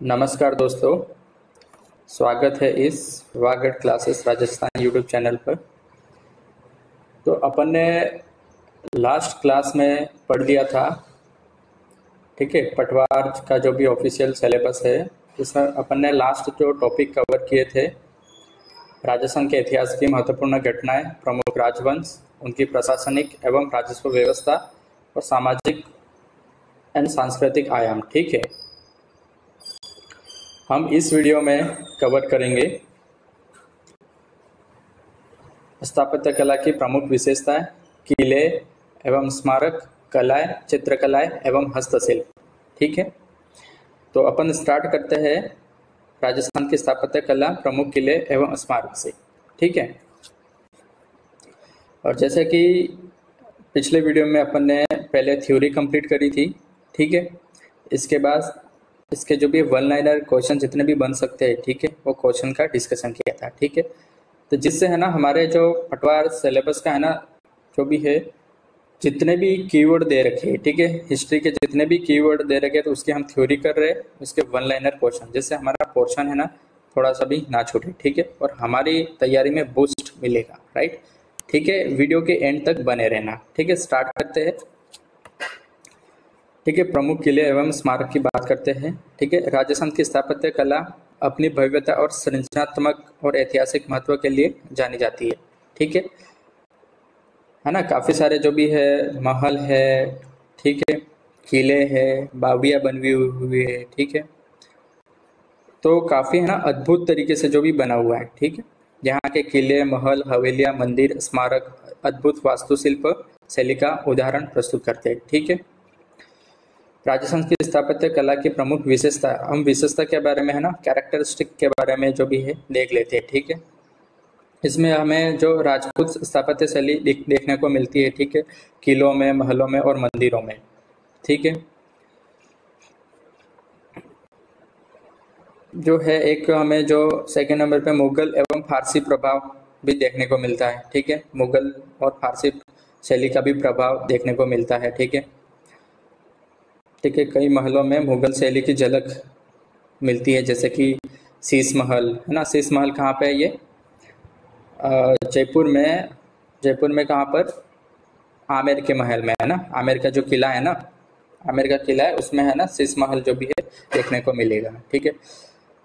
नमस्कार दोस्तों, स्वागत है इस Vagad classes Rajasthan YouTube channel पर। तो अपन ने लास्ट क्लास में पढ़ लिया था, ठीक है, पटवार का जो भी ऑफिशियल सिलेबस है इसमें अपन ने लास्ट जो टॉपिक कवर किए थे, राजस्थान के इतिहास की महत्वपूर्ण घटनाएं, प्रमुख राजवंश, उनकी प्रशासनिक एवं राजस्व व्यवस्था और सामाजिक एंड सांस्कृतिक आयाम। ठीक है, हम इस वीडियो में कवर करेंगे स्थापत्य कला की प्रमुख विशेषताएं, किले एवं स्मारक, कलाएं, चित्रकलाएं एवं हस्तशिल्प। ठीक है, तो अपन स्टार्ट करते हैं राजस्थान की स्थापत्य कला, प्रमुख किले एवं स्मारक से। ठीक है, और जैसे कि पिछले वीडियो में अपन ने पहले थ्योरी कंप्लीट करी थी, ठीक है, इसके बाद इसके जो भी वन लाइनर क्वेश्चन जितने भी बन सकते हैं, ठीक है, वो क्वेश्चन का डिस्कशन किया था। ठीक है, तो जिससे है ना हमारे जो पटवार सिलेबस का है ना, जो भी है जितने भी कीवर्ड दे रखे हैं, ठीक है, हिस्ट्री के जितने भी कीवर्ड दे रखे हैं तो उसकी हम थ्योरी कर रहे हैं, उसके वन लाइनर क्वेश्चन, जिससे हमारा पोर्शन है ना थोड़ा सा भी ना छूटे। ठीक है, और हमारी तैयारी में बूस्ट मिलेगा। राइट, ठीक है, वीडियो के एंड तक बने रहना। ठीक है, स्टार्ट करते हैं। ठीक है, प्रमुख किले एवं स्मारक की बात करते हैं। ठीक है, राजस्थान की स्थापत्य कला अपनी भव्यता और सृजनात्मक और ऐतिहासिक महत्व के लिए जानी जाती है। ठीक है ना, काफ़ी सारे जो भी है महल है, ठीक है, किले है, बावड़ियाँ बनी हुई है। ठीक है, तो काफ़ी है ना अद्भुत तरीके से जो भी बना हुआ है। ठीक है, यहाँ के किले, महल, हवेलियाँ, मंदिर, स्मारक अद्भुत वास्तुशिल्प शैली का उदाहरण प्रस्तुत करते हैं। ठीक है, राजस्थान की स्थापत्य कला की प्रमुख विशेषता, हम विशेषता के बारे में है ना कैरेक्टरिस्टिक के बारे में जो भी है देख लेते हैं। ठीक है, इसमें हमें जो राजपूत स्थापत्य शैली देखने को मिलती है, ठीक है, किलों में, महलों में और मंदिरों में। ठीक है, जो है एक हमें जो सेकंड नंबर पे मुगल एवं फारसी प्रभाव भी देखने को मिलता है। ठीक है, मुगल और फारसी शैली का भी प्रभाव देखने को मिलता है। ठीक है, ठीक है, कई महलों में मुगल शैली की झलक मिलती है, जैसे कि शीश महल है ना। शीश महल कहाँ पे है ये? जयपुर में कहाँ पर? आमेर के महल में है ना। आमेर का जो किला है ना, आमेर का किला है, उसमें है ना शीश महल जो भी है देखने को मिलेगा। ठीक है,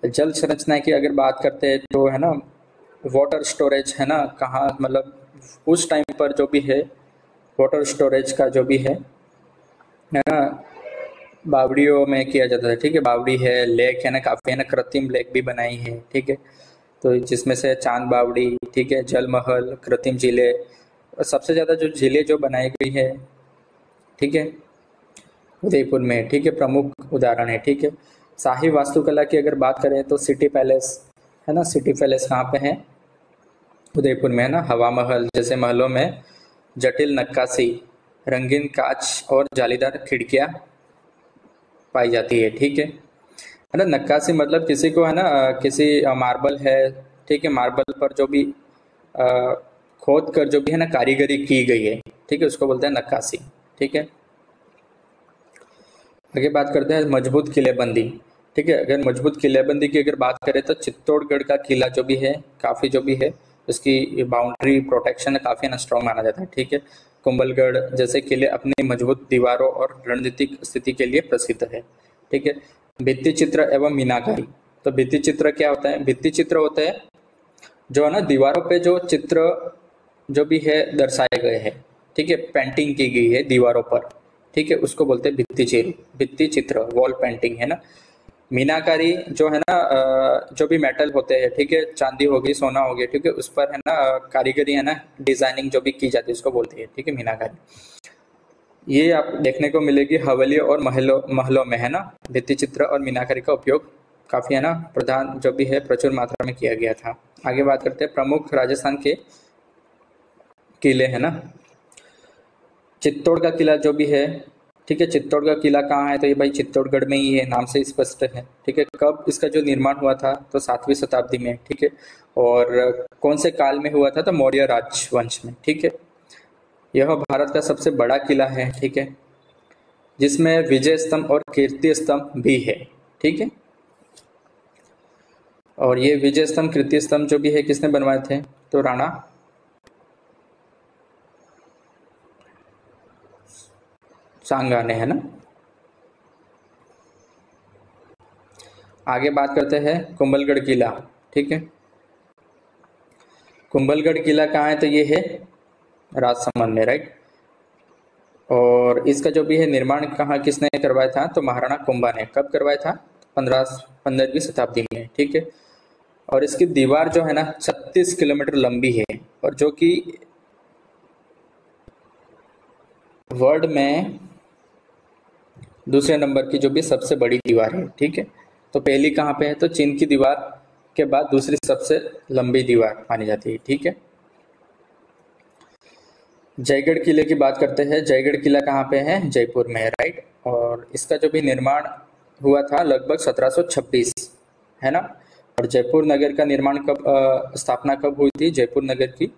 जल संरचना की अगर बात करते हैं तो है ना वाटर स्टोरेज है ना, कहाँ मतलब उस टाइम पर जो भी है वाटर स्टोरेज का जो भी है ना बावड़ियों में किया जाता है। ठीक है, बावड़ी है, लेक है ना, काफ़ी है ना कृत्रिम लेक भी बनाई है। ठीक है, तो जिसमें से चांद बावड़ी, ठीक है, जल महल, कृत्रिम झीलें, और सबसे ज़्यादा जो झीलें जो बनाई गई है, ठीक है, उदयपुर में। ठीक है, प्रमुख उदाहरण है। ठीक है, शाही वास्तुकला की अगर बात करें तो सिटी पैलेस है ना। सिटी पैलेस कहाँ पे है? उदयपुर में है ना। हवा महल जैसे महलों में जटिल नक्काशी, रंगीन कांच और जालीदार खिड़कियाँ पाई जाती है। ठीक है ना, नक्काशी मतलब किसी को है ना किसी मार्बल है, ठीक है, मार्बल पर जो भी अ, खोद कर जो भी है ना कारीगरी की गई है, ठीक है, उसको बोलते हैं नक्काशी। ठीक है, आगे बात करते हैं मजबूत किलेबंदी। ठीक है, अगर मजबूत किलेबंदी की अगर बात करें तो चित्तौड़गढ़ का किला जो भी है काफ़ी जो भी है उसकी बाउंड्री प्रोटेक्शन काफ़ी ना स्ट्रॉन्ग माना जाता है। ठीक है, कुंभलगढ़ जैसे किले अपनी मजबूत दीवारों और रणनीतिक स्थिति के लिए प्रसिद्ध है। ठीक है, भित्ति चित्र एवं मीनाकारी। तो भित्ति चित्र क्या होता है? भित्ति चित्र होता है जो है ना दीवारों पे जो चित्र जो भी है दर्शाए गए हैं, ठीक है, पेंटिंग की गई है दीवारों पर, ठीक है, उसको बोलते हैं भित्ति चित्र, वॉल पेंटिंग है ना। मीनाकारी जो है ना जो भी मेटल होते हैं, ठीक है, चांदी होगी, सोना हो गया, ठीक है, उस पर है ना कारीगरी है ना, डिजाइनिंग जो भी की जाती है उसको बोलते हैं। ठीक है, मीनाकारी ये आप देखने को मिलेगी हवेलियों और महलों में है ना। भित्ति चित्र और मीनाकारी का उपयोग काफी है ना प्रधान जो भी है प्रचुर मात्रा में किया गया था। आगे बात करते हैं प्रमुख राजस्थान के किले है ना। चित्तौड़ का किला जो भी है, ठीक है, चित्तौड़ का किला कहाँ है? तो ये भाई चित्तौड़गढ़ में ही है, नाम से स्पष्ट है। ठीक है, कब इसका जो निर्माण हुआ था? तो 7वीं शताब्दी में। ठीक है, और कौन से काल में हुआ था? तो मौर्य राजवंश में। ठीक है, यह भारत का सबसे बड़ा किला है। ठीक है, जिसमें विजय स्तंभ और कीर्ति स्तंभ भी है। ठीक है, और ये विजय स्तंभ कृत्य स्तंभ जो भी है किसने बनवाए थे, तो राणा सांगा ने, है ना। आगे बात करते हैं कुंभलगढ़ किला, ठीक है। कुंभलगढ़ किला कहाँ है, तो ये है राजसमंद में, राइट। और इसका जो भी है निर्माण कहाँ किसने करवाया था, तो महाराणा कुंभा ने। कब करवाया था, 15वीं शताब्दी में, ठीक है। और इसकी दीवार जो है ना 36 किलोमीटर लंबी है, और जो कि वर्ल्ड में दूसरे नंबर की जो भी सबसे बड़ी दीवार है, ठीक है। तो पहली कहाँ पे है, तो चीन की दीवार के बाद दूसरी सबसे लंबी दीवार मानी जाती है, ठीक है। जयगढ़ किले की बात करते हैं। जयगढ़ किला कहाँ पे है, जयपुर में है, राइट। और इसका जो भी निर्माण हुआ था लगभग 1726, है ना। और जयपुर नगर का निर्माण कब स्थापना कब हुई थी, जयपुर नगर की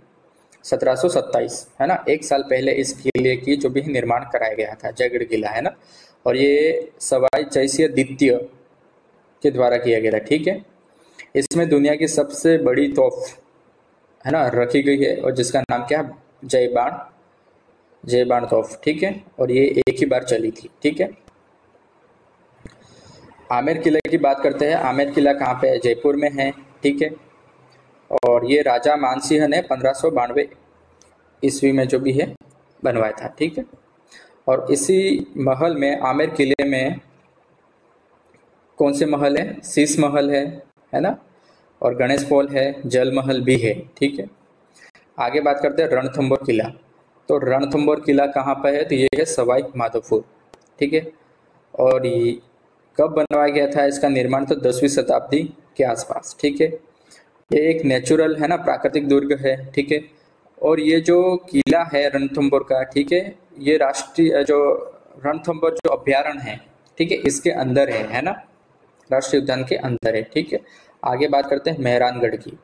1727, है ना। एक साल पहले इस किले की जो भी निर्माण कराया गया था, जयगढ़ किला, है ना। और ये सवाई जयसिंह द्वितीय के द्वारा किया गया था, ठीक है। इसमें दुनिया की सबसे बड़ी तोप, है ना, रखी गई है, और जिसका नाम क्या है, जय बाण तोफ, ठीक है। और ये एक ही बार चली थी, ठीक है। आमेर किले की बात करते हैं। आमेर किला कहाँ पे है, जयपुर में है, ठीक है। और ये राजा मानसिंह ने 1592 ईस्वी में जो भी है बनवाया था, ठीक है। और इसी महल में, आमेर किले में कौन से महल है, शीश महल है ना। और गणेश पोल है, जल महल भी है, ठीक है। आगे बात करते हैं रणथंभौर किला। तो रणथंभौर किला कहाँ पर है, तो ये है सवाई माधोपुर, ठीक है। और ये कब बनवाया गया था, इसका निर्माण तो 10वीं शताब्दी के आसपास, ठीक है। ये एक नेचुरल, है ना, प्राकृतिक दुर्ग है, ठीक है। और ये जो किला है रणथंभौर का, ठीक है, ये राष्ट्रीय जो रणथंभौर जो अभ्यारण्य है, ठीक है, इसके अंदर है ना, राष्ट्रीय उद्यान के अंदर है, ठीक है। आगे बात करते हैं मेहरानगढ़ की,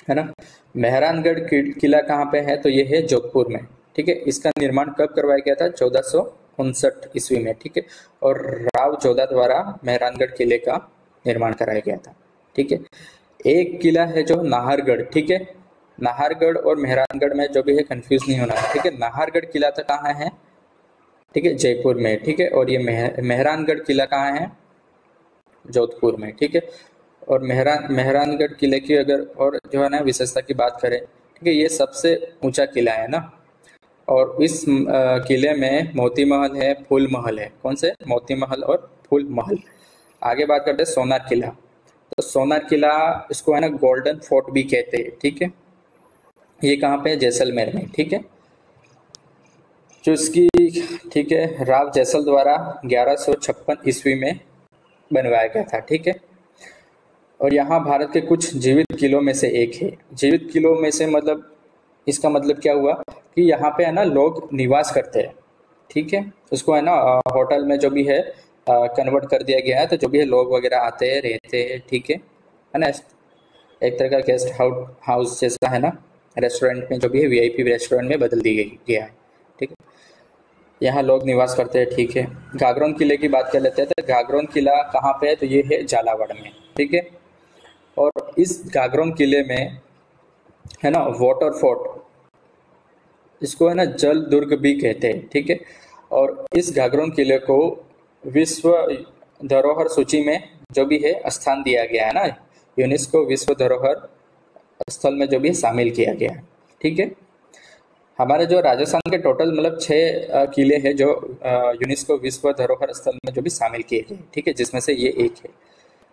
है ना। मेहरानगढ़ किला कहाँ पे है, तो ये है जोधपुर में, ठीक है। इसका निर्माण कब करवाया गया था, 1459 ईस्वी में, ठीक है। और राव जोधा द्वारा मेहरानगढ़ किले का निर्माण कराया गया था, ठीक है। एक किला है जो नाहरगढ़, ठीक है। नाहरगढ़ और मेहरानगढ़ में जो भी है कंफ्यूज नहीं होना है, ठीक है। नाहरगढ़ किला तो कहाँ है, ठीक है, जयपुर में, ठीक है। और ये मेहरानगढ़ किला कहाँ है, जोधपुर में, ठीक है। और मेहरानगढ़ किले की अगर और जो है ना विशेषता की बात करें, ठीक है, ये सबसे ऊंचा किला है ना। और इस किले में मोती महल है, फूल महल है। कौन से, मोती महल और फूल महल। आगे बात करते हैं सोनार किला। तो सोनार किला इसको है ना गोल्डन फोर्ट भी कहते हैं, ठीक है। ये कहाँ पे है, जैसलमेर में, ठीक है। जो इसकी, ठीक है, राव जैसल द्वारा 1156 ईस्वी में बनवाया गया था, ठीक है। और यहाँ भारत के कुछ जीवित किलों में से एक है। जीवित किलों में से मतलब इसका मतलब क्या हुआ कि यहाँ पे है ना लोग निवास करते हैं, ठीक है। उसको है ना होटल में जो भी है कन्वर्ट कर दिया गया है। तो जो भी है लोग वगैरह आते हैं, रहते हैं, ठीक है ना। एक तरह का गेस्ट हाउस जैसा, है ना, रेस्टोरेंट में जो भी है वीआईपी रेस्टोरेंट में बदल दी गया है, ठीक है। यहाँ लोग निवास करते हैं, ठीक है। घाघरोन किले की बात कर लेते हैं। तो घाघरोन किला कहाँ पे है, तो ये है झालावाड़ में, ठीक है। और इस घाघरोन किले में है ना वाटर फोर्ट, इसको है ना जल दुर्ग भी कहते हैं, ठीक है। और इस घाघरोन किले को विश्व धरोहर सूची में जो भी है स्थान दिया गया है ना, यूनेस्को विश्व धरोहर स्थल में जो भी शामिल किया गया है, ठीक है। हमारे जो राजस्थान के टोटल मतलब 6 किले हैं जो यूनेस्को विश्व धरोहर स्थल में जो भी शामिल किए गए, ठीक है, जिसमें से ये एक है।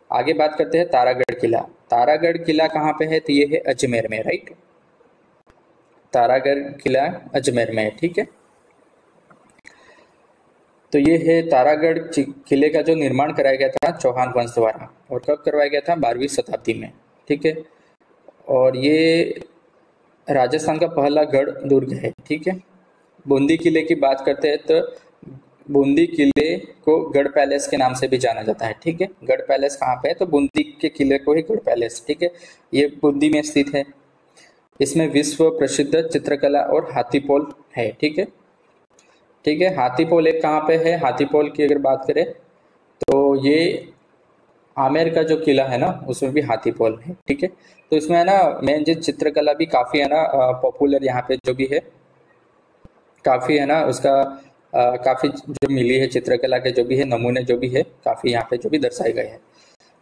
आगे बात करते हैं तारागढ़ किला। तारागढ़ किला कहाँ पे है, तो ये है अजमेर में, राइट। तारागढ़ किला अजमेर में है, ठीक है। तो ये है तारागढ़ किले का जो निर्माण कराया गया था चौहान वंश द्वारा। और कब करवाया गया था, 12वीं शताब्दी में, ठीक है। और ये राजस्थान का पहला गढ़ दुर्ग है, ठीक है। बूंदी किले की बात करते हैं तो बूंदी किले को गढ़ पैलेस के नाम से भी जाना जाता है, ठीक है। गढ़ पैलेस कहाँ पे है, तो बूंदी के किले को ही गढ़ पैलेस, ठीक है, ये बूंदी में स्थित है। इसमें विश्व प्रसिद्ध चित्रकला और हाथीपोल है, ठीक है। ठीक है, हाथीपोल एक कहाँ पे है, हाथीपोल की अगर बात करें तो ये आमेर का जो किला है ना उसमें भी हाथी पॉल है, ठीक है। तो इसमें है ना मेन जो चित्रकला भी काफी है ना पॉपुलर यहाँ पे जो भी है, काफी है ना उसका काफी जो मिली है चित्रकला के जो भी है नमूने जो भी है काफी यहाँ पे जो भी दर्शाए गए हैं।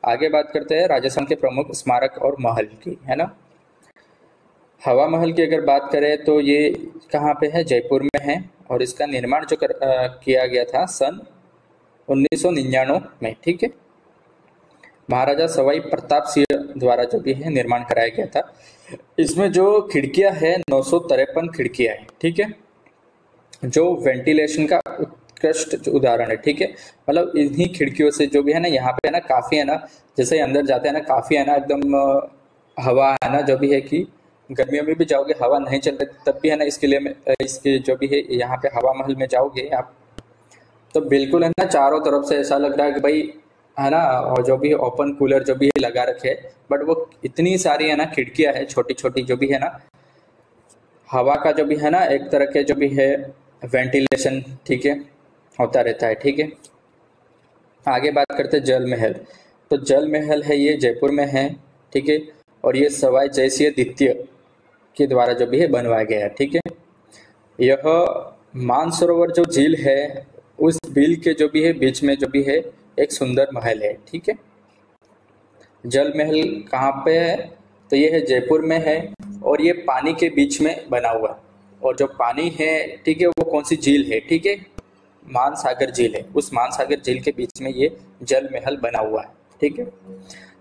आगे बात करते हैं राजस्थान के प्रमुख स्मारक और महल की, है ना। हवा महल की अगर बात करें तो ये कहाँ पे है, जयपुर में है। और इसका निर्माण जो किया गया था सन 1999 में, ठीक है। महाराजा सवाई प्रताप सिंह द्वारा जो भी है निर्माण कराया गया था। इसमें जो खिड़कियां है 953 खिड़कियां है, ठीक है, जो वेंटिलेशन का उत्कृष्ट जो उदाहरण है, ठीक है। मतलब इन्हीं खिड़कियों से जो भी है ना यहाँ पे है ना काफी है ना, जैसे ही अंदर जाते हैं ना काफी है ना एकदम हवा है ना जो भी है कि गर्मियों में भी जाओगे हवा नहीं चल रही तब भी है ना इसके लिए इसके जो भी है यहाँ पे हवा महल में जाओगे आप तो बिल्कुल है ना चारों तरफ से ऐसा लग रहा है कि भाई है ना, और जो भी ओपन कूलर जो भी है लगा रखे है, बट वो इतनी सारी है ना खिड़कियां है छोटी छोटी जो भी है ना, हवा का जो भी है ना एक तरह के जो भी है वेंटिलेशन, ठीक है, होता रहता है, ठीक है। आगे बात करते हैं जल महल। तो जल महल है ये जयपुर में है, ठीक है। और ये सवाई जयसिंह द्वितीय के द्वारा जो भी है बनवाया गया है, ठीक है। यह मानसरोवर जो झील है उस झील के जो भी है बीच में जो भी है एक सुंदर महल है, ठीक है। जल महल कहाँ पे है, तो ये है जयपुर में है और ये पानी के बीच में बना हुआ है। और जो पानी है, ठीक है, वो कौन सी झील है, ठीक है, मानसागर झील है। उस मानसागर झील के बीच में ये जल महल बना हुआ है, ठीक है।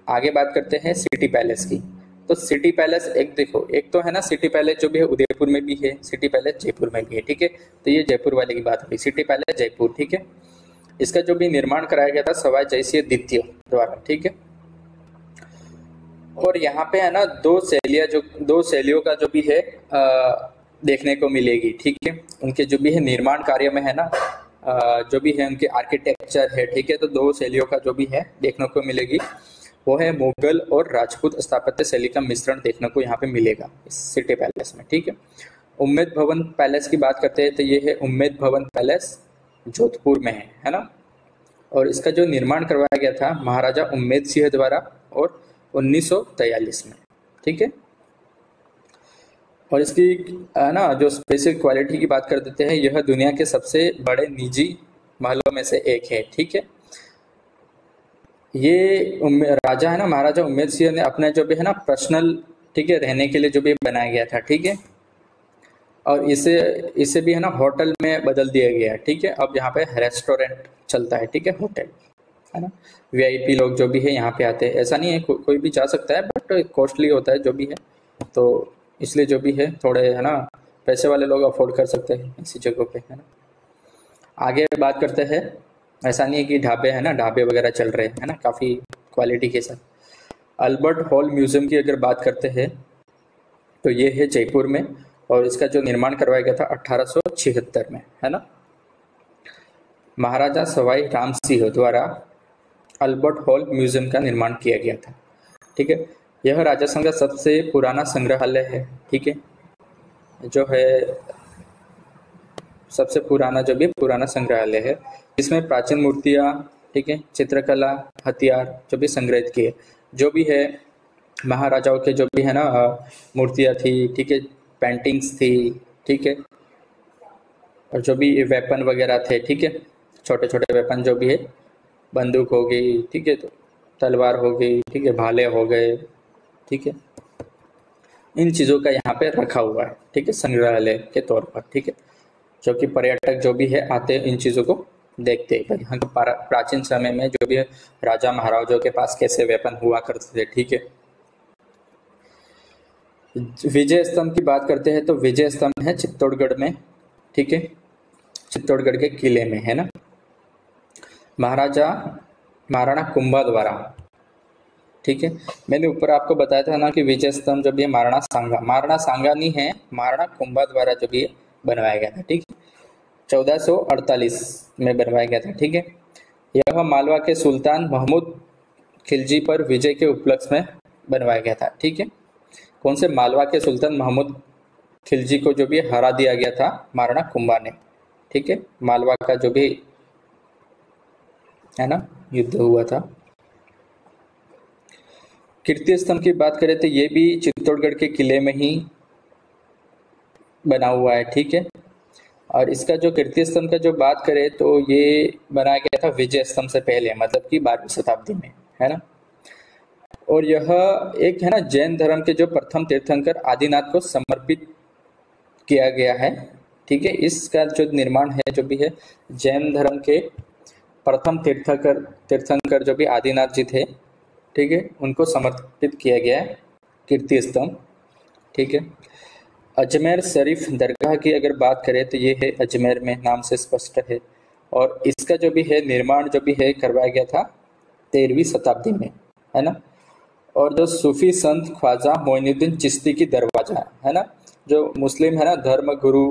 आगे बात करते हैं सिटी पैलेस की। तो सिटी पैलेस एक देखो, एक तो है ना सिटी पैलेस जो भी है उदयपुर में भी है, सिटी पैलेस जयपुर में भी है, ठीक है। तो ये जयपुर वाले की बात हुई, सिटी पैलेस जयपुर, ठीक है। इसका जो भी निर्माण कराया गया था सवाई जयसिंह द्वितीय द्वारा, ठीक है। और यहाँ पे है ना दो शैलियों का जो भी है देखने को मिलेगी, ठीक है। उनके जो भी है निर्माण कार्य में है ना जो भी है उनके आर्किटेक्चर है, ठीक है। तो दो शैलियों का जो भी है देखने को मिलेगी, वो है मुगल और राजपूत स्थापत्य शैली का मिश्रण देखने को यहाँ पे मिलेगा इस सिटी पैलेस में, ठीक है। उम्मेद भवन पैलेस की बात करते हैं तो ये है उम्मेद भवन पैलेस जोधपुर में है ना। और इसका जो निर्माण करवाया गया था महाराजा उम्मेद सिंह द्वारा और 1943 में, ठीक है। और इसकी है ना जो स्पेशल क्वालिटी की बात कर देते हैं, यह दुनिया के सबसे बड़े निजी महलों में से एक है, ठीक है। ये राजा है ना महाराजा उम्मेद सिंह ने अपने जो भी है ना पर्सनल, ठीक है, रहने के लिए जो भी बनाया गया था, ठीक है। और इसे भी है ना होटल में बदल दिया गया है, ठीक है। अब यहाँ पे रेस्टोरेंट चलता है, ठीक है, होटल है ना। वीआईपी लोग जो भी है यहाँ पे आते हैं, ऐसा नहीं है कोई भी जा सकता है, बट कॉस्टली होता है जो भी है, तो इसलिए जो भी है थोड़े है ना पैसे वाले लोग अफोर्ड कर सकते हैं इसी जगह पे, है ना। आगे बात करते हैं, ऐसा नहीं है कि ढाबे है ना, ढाबे वगैरह चल रहे हैं, है ना, काफ़ी क्वालिटी के साथ। अल्बर्ट हॉल म्यूजियम की अगर बात करते हैं तो ये है जयपुर में और इसका जो निर्माण करवाया गया था 1876 में, है ना। महाराजा सवाई राम सिंह द्वारा अल्बर्ट हॉल म्यूजियम का निर्माण किया गया था, ठीक है। यह राजस्थान का सबसे पुराना संग्रहालय है, ठीक है, जो है सबसे पुराना जो भी पुराना संग्रहालय है, इसमें प्राचीन मूर्तियाँ, ठीक है, चित्रकला, हथियार जो भी संग्रहित किए, जो भी है महाराजाओं के जो भी है ना मूर्तियाँ थी, ठीक है, पेंटिंग्स थी, ठीक है। और जो भी वेपन वगैरह थे, ठीक है, छोटे छोटे वेपन जो भी है, बंदूक हो गई, ठीक है, तो तलवार हो गई, ठीक है, भाले हो गए, ठीक है, इन चीज़ों का यहाँ पे रखा हुआ है, ठीक है, संग्रहालय के तौर पर, ठीक है। जो कि पर्यटक जो भी है आते हैं इन चीज़ों को देखते हैं, यहाँ के प्राचीन समय में जो भी है राजा महाराजाओं के पास कैसे वेपन हुआ करते थे, ठीक है। विजय स्तंभ की बात करते हैं तो विजय स्तंभ है चित्तौड़गढ़ में, ठीक है, चित्तौड़गढ़ के किले में, है ना। महाराणा कुंभा द्वारा, ठीक है, मैंने ऊपर आपको बताया था ना कि विजय स्तंभ जो भी है महाराणा सांगा नहीं है, महाराणा कुंभा द्वारा जो भी बनवाया गया था, ठीक है, 1448 में बनवाया गया था, ठीक है। यह मालवा के सुल्तान महमूद खिलजी पर विजय के उपलक्ष्य में बनवाया गया था, ठीक है। कौन से मालवा के सुल्तान महमूद खिलजी को जो भी हरा दिया गया था महाराणा कुंभा ने, ठीक है, मालवा का जो भी है ना युद्ध हुआ था। कीर्ति स्तंभ की बात करें तो ये भी चित्तौड़गढ़ के किले में ही बना हुआ है, ठीक है। और इसका जो कीर्ति स्तंभ का जो बात करें तो ये बनाया गया था विजय स्तंभ से पहले, मतलब कि 12वीं शताब्दी में, है ना। और यह एक है ना जैन धर्म के जो प्रथम तीर्थंकर आदिनाथ को समर्पित किया गया है, ठीक है। इसका जो निर्माण है जो भी है जैन धर्म के प्रथम तीर्थंकर जो भी आदिनाथ जी थे, ठीक है, उनको समर्पित किया गया है कीर्ति स्तंभ, ठीक है। अजमेर शरीफ दरगाह की अगर बात करें तो ये है अजमेर में, नाम से स्पष्ट है। और इसका जो भी है निर्माण जो भी है करवाया गया था 13वीं शताब्दी में, है ना। और जो सूफी संत ख्वाजा मोइनुद्दीन चिश्ती की दरवाजा है ना, जो मुस्लिम है ना धर्म गुरु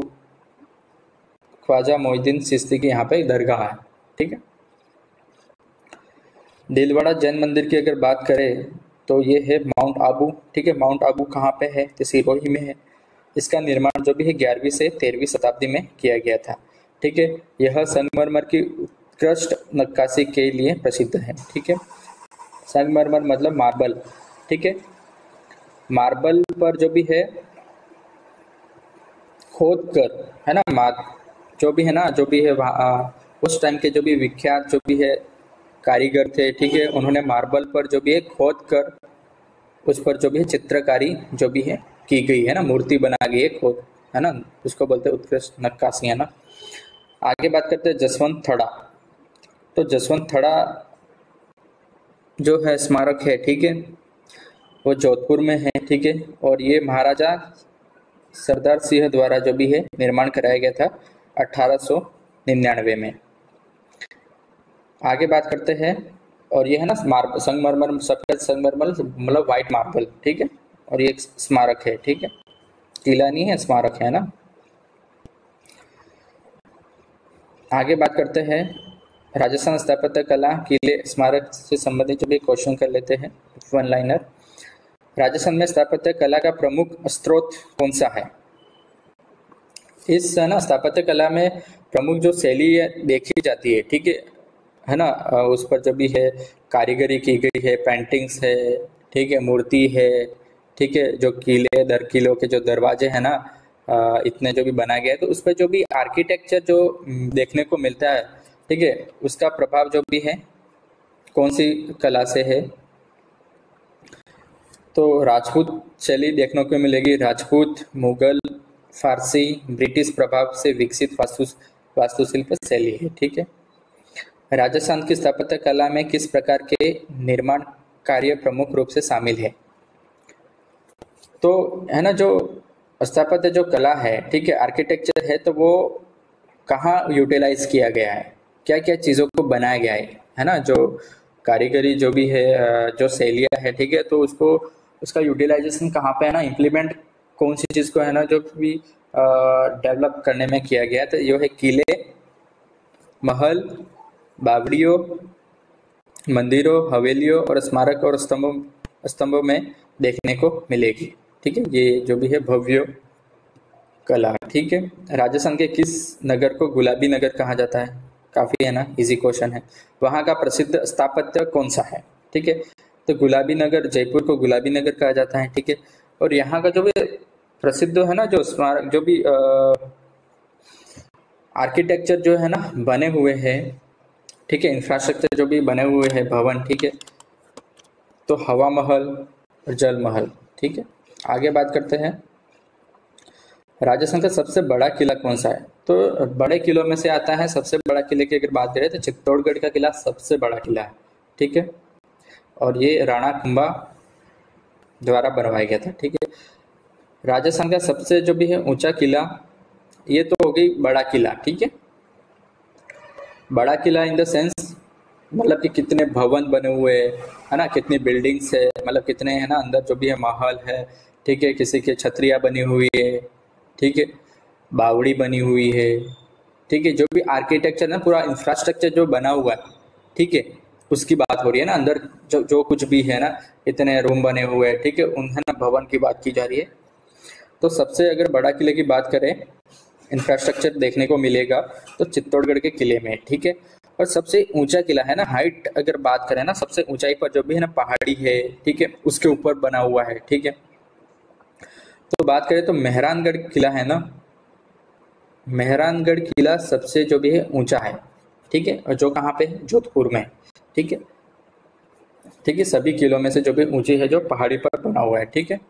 ख्वाजा मोइनुद्दीन चिश्ती की यहाँ पे दरगाह है, ठीक है। दिलवाड़ा जैन मंदिर की अगर बात करें तो ये है माउंट आबू, ठीक है। माउंट आबू कहाँ पे है तो सिरोही में है। इसका निर्माण जो भी है 11वीं से 13वीं शताब्दी में किया गया था, ठीक है। यह संगमरमर की उत्कृष्ट नक्काशी के लिए प्रसिद्ध है, ठीक है। संगमरमर मतलब मार्बल, ठीक है। मार्बल पर जो भी है खोद कर, है ना, जो भी है ना, जो भी है उस टाइम के जो भी विख्यात जो भी है कारीगर थे, ठीक है, उन्होंने मार्बल पर जो भी है खोद कर उस पर जो भी है चित्रकारी जो भी है की गई है ना, मूर्ति बना गई है खोद, है ना, उसको बोलते हैं उत्कृष्ट नक्काशी, है ना। आगे बात करते हैं जसवंत थड़ा। तो जसवंत थड़ा जो है स्मारक है, ठीक है, वो जोधपुर में है, ठीक है। और ये महाराजा सरदार सिंह द्वारा जो भी है निर्माण कराया गया था 1899 में। आगे बात करते हैं, और ये है ना संगमरमर, सफेद संगमरमर मतलब व्हाइट मार्बल, ठीक है। और ये एक स्मारक है, ठीक है, किला नहीं है, स्मारक है ना। आगे बात करते हैं राजस्थान स्थापत्य कला किले स्मारक से संबंधित जो भी क्वेश्चन कर लेते हैं, वन लाइनर। राजस्थान में स्थापत्य कला का प्रमुख स्रोत कौन सा है? इस ना स्थापत्य कला में प्रमुख जो शैली देखी जाती है, ठीक है ना, उस पर जो भी है कारीगरी की गई है, पेंटिंग्स है, ठीक है, मूर्ति है, ठीक है, जो किले दर किलों के जो दरवाजे हैं ना, इतने जो भी बनाए गए, तो उस पर जो भी आर्किटेक्चर जो देखने को मिलता है, ठीक है, उसका प्रभाव जो भी है कौन सी कला से है? तो राजपूत शैली देखने को मिलेगी। राजपूत, मुगल, फारसी, ब्रिटिश प्रभाव से विकसित वास्तुशिल्प शैली है, ठीक है। राजस्थान की स्थापत्य कला में किस प्रकार के निर्माण कार्य प्रमुख रूप से शामिल है? तो है ना, जो स्थापत्य जो कला है, ठीक है, आर्किटेक्चर है, तो वो कहाँ यूटिलाइज किया गया है, क्या क्या चीज़ों को बनाया गया है ना, जो कारीगरी जो भी है, जो शैलियाँ है, ठीक है, तो उसको उसका यूटिलाइजेशन कहाँ पे है ना, इम्प्लीमेंट कौन सी चीज़ को है ना जो भी डेवलप करने में किया गया। तो ये है किले, महल, बावड़ियों, मंदिरों, हवेलियों और स्मारक और स्तंभों में देखने को मिलेगी, ठीक है, ये जो भी है भव्य कला, ठीक है। राजस्थान के किस नगर को गुलाबी नगर कहा जाता है? काफ़ी है ना इजी क्वेश्चन है। वहाँ का प्रसिद्ध स्थापत्य कौन सा है? ठीक है, तो गुलाबी नगर, जयपुर को गुलाबी नगर कहा जाता है, ठीक है। और यहाँ का जो भी प्रसिद्ध है ना, जो स्मारक जो भी आर्किटेक्चर जो है ना बने हुए हैं, ठीक है, इंफ्रास्ट्रक्चर जो भी बने हुए हैं, भवन, ठीक है, तो हवा महल और जल महल, ठीक है। आगे बात करते हैं, राजस्थान का सबसे बड़ा किला कौन सा है? तो बड़े किलों में से आता है, सबसे बड़ा किले की अगर बात करें तो चित्तौड़गढ़ का किला सबसे बड़ा किला है, ठीक है। और ये राणा कुंभा द्वारा बनवाया गया था, ठीक है। राजस्थान का सबसे जो भी है ऊंचा किला, ये तो हो गई बड़ा किला, ठीक है। बड़ा किला इन द सेंस मतलब कि कितने भवन बने हुए है ना, कितनी बिल्डिंग्स है, मतलब कितने है ना अंदर जो भी है महल है, ठीक है, किसी की छतरियाँ बनी हुई है, ठीक है, बावड़ी बनी हुई है, ठीक है, जो भी आर्किटेक्चर ना पूरा इंफ्रास्ट्रक्चर जो बना हुआ है, ठीक है, उसकी बात हो रही है ना। अंदर जो कुछ भी है ना, इतने रूम बने हुए हैं, ठीक है, उन है ना भवन की बात की जा रही है। तो सबसे अगर बड़ा किले की बात करें, इंफ्रास्ट्रक्चर देखने को मिलेगा तो चित्तौड़गढ़ के किले में, ठीक है। और सबसे ऊंचा किला है ना, हाइट अगर बात करें ना, सबसे ऊंचाई पर जो भी है ना पहाड़ी है, ठीक है, उसके ऊपर बना हुआ है, ठीक है। तो बात करें तो मेहरानगढ़ किला है ना, मेहरानगढ़ किला सबसे जो भी है ऊंचा है, ठीक है, और जो कहाँ पे है, जोधपुर में, ठीक है। ठीक है, सभी किलों में से जो भी ऊंची है, जो पहाड़ी पर बना हुआ है, ठीक है।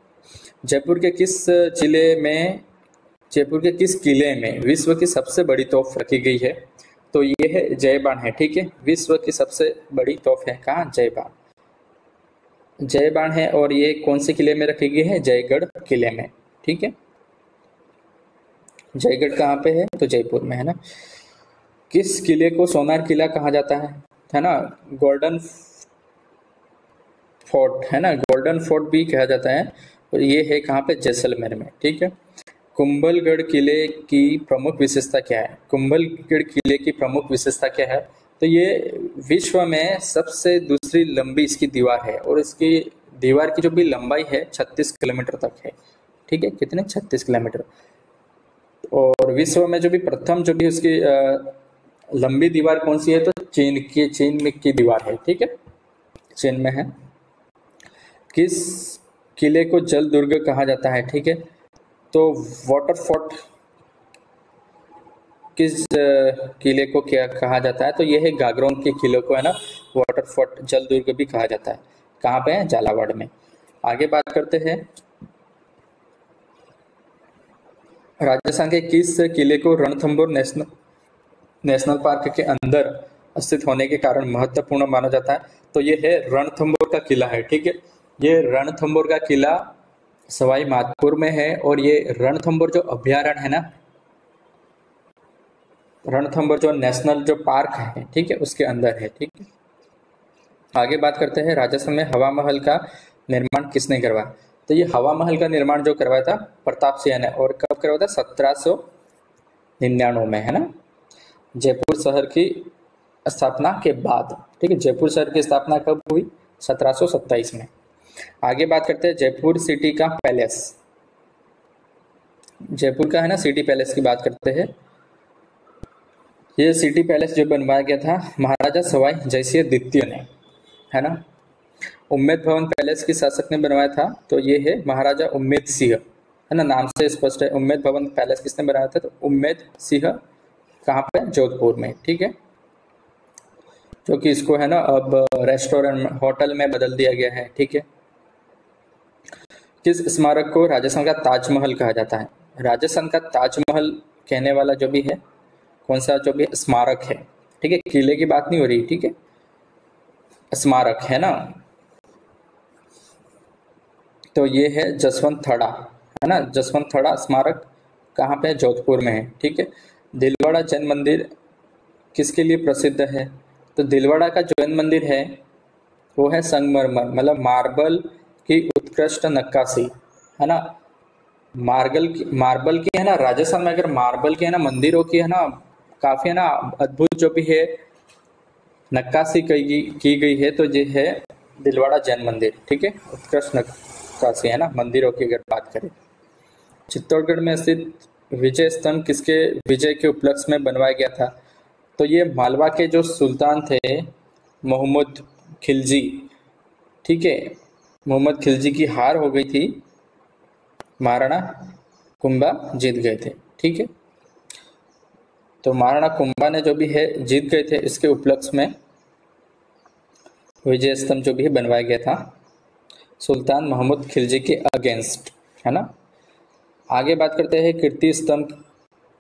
जयपुर के किस जिले में, जयपुर के किस किले में विश्व की सबसे बड़ी तोप रखी गई है? तो ये है जयबान है, ठीक है। विश्व की सबसे बड़ी तोप है कहाँ? जयबान, जयबान है। और ये कौन से किले में रखी गई है? जयगढ़ किले में, ठीक है। जयगढ़ कहाँ पे है? तो जयपुर में, है ना। किस किले को सोनार किला कहा जाता है ना? गोल्डन फोर्ट, है ना, गोल्डन फोर्ट भी कहा जाता है। और ये है कहाँ पे? जैसलमेर में, ठीक है। कुंभलगढ़ किले की प्रमुख विशेषता क्या है? कुंभलगढ़ किले की प्रमुख विशेषता क्या है? तो ये विश्व में सबसे दूसरी लंबी इसकी दीवार है, और इसकी दीवार की जो भी लंबाई है 36 किलोमीटर तक है, ठीक है। कितने? 36 किलोमीटर। और विश्व में जो भी प्रथम जो भी उसकी लंबी दीवार कौन सी है? तो चीन में की दीवार है, ठीक है, चीन में है। किस किले को जल दुर्ग कहा जाता है? ठीक है, तो वाटर फोर्ट किस किले को क्या कहा जाता है? तो ये है गागरोन के किले को, है ना, वाटर फोर्ट जल दुर्ग भी कहा जाता है। कहाँ पे है? झालावाड़ में। आगे बात करते हैं, राजस्थान के किस किले को रणथंभौर नेशनल पार्क के अंदर स्थित होने के कारण महत्वपूर्ण माना जाता है? तो ये है रणथंभौर का किला है, ठीक है। ये रणथंभौर का किला सवाई माधोपुर में है, और ये रणथंभौर जो अभ्यारण्य है ना, रणथंभौर जो नेशनल जो पार्क है, ठीक है, उसके अंदर है, ठीक है। आगे बात करते हैं, राजस्थान में हवा महल का निर्माण किसने करवाया? तो ये हवा महल का निर्माण जो करवाया था प्रताप सिंह ने, और कब करवाया था? 1799 में, है ना, जयपुर शहर की स्थापना के बाद, ठीक है। जयपुर शहर की स्थापना कब हुई? 1727 में। आगे बात करते हैं, जयपुर सिटी का पैलेस, जयपुर का, है ना, सिटी पैलेस की बात करते हैं। ये सिटी पैलेस जो बनवाया गया था महाराजा सवाई जयसिंह द्वितीय ने, है ना। उम्मेद भवन पैलेस की शासक ने बनवाया था, तो ये है महाराजा उम्मेद सिंह, है ना, नाम से स्पष्ट है। उम्मेद भवन पैलेस किसने बनाया था? तो उम्मेद सिंह। कहाँ पे? जोधपुर में, ठीक है, जो कि इसको, है ना, अब रेस्टोरेंट होटल में बदल दिया गया है, ठीक है। किस स्मारक को राजस्थान का ताजमहल कहा जाता है? राजस्थान का ताजमहल कहने वाला जो भी है, कौन सा जो भी स्मारक है, ठीक है, किले की बात नहीं हो रही, ठीक है, स्मारक, है ना। तो ये है जसवंत थड़ा, है ना, जसवंत थड़ा स्मारक कहाँ पे है? जोधपुर में है, ठीक है। दिलवाड़ा जैन मंदिर किसके लिए प्रसिद्ध है? तो दिलवाड़ा का जैन मंदिर है वो है संगमरमर, मतलब मार्बल की उत्कृष्ट नक्काशी, है ना। मार्बल की, है ना, राजस्थान में अगर मार्बल की, है ना, मंदिरों की, है ना, काफी, है ना, अद्भुत जो भी है नक्काशी की गई है, तो ये है दिलवाड़ा जैन मंदिर, ठीक है, उत्कृष्ट नक्काशी, है ना, मंदिरों की अगर बात करें। चित्तौड़गढ़ में स्थित विजय स्तंभ किसके विजय के उपलक्ष्य में बनवाया गया था? तो ये मालवा के जो सुल्तान थे मोहम्मद खिलजी, ठीक है, मोहम्मद खिलजी की हार हो गई थी, महाराणा कुंभा जीत गए थे, ठीक है। तो महाराणा कुंभा ने जो भी है जीत गए थे, इसके उपलक्ष्य में विजय स्तंभ जो भी है बनवाया गया था सुल्तान मोहम्मद खिलजी के अगेंस्ट, है ना। आगे बात करते हैं कीर्ति स्तंभ,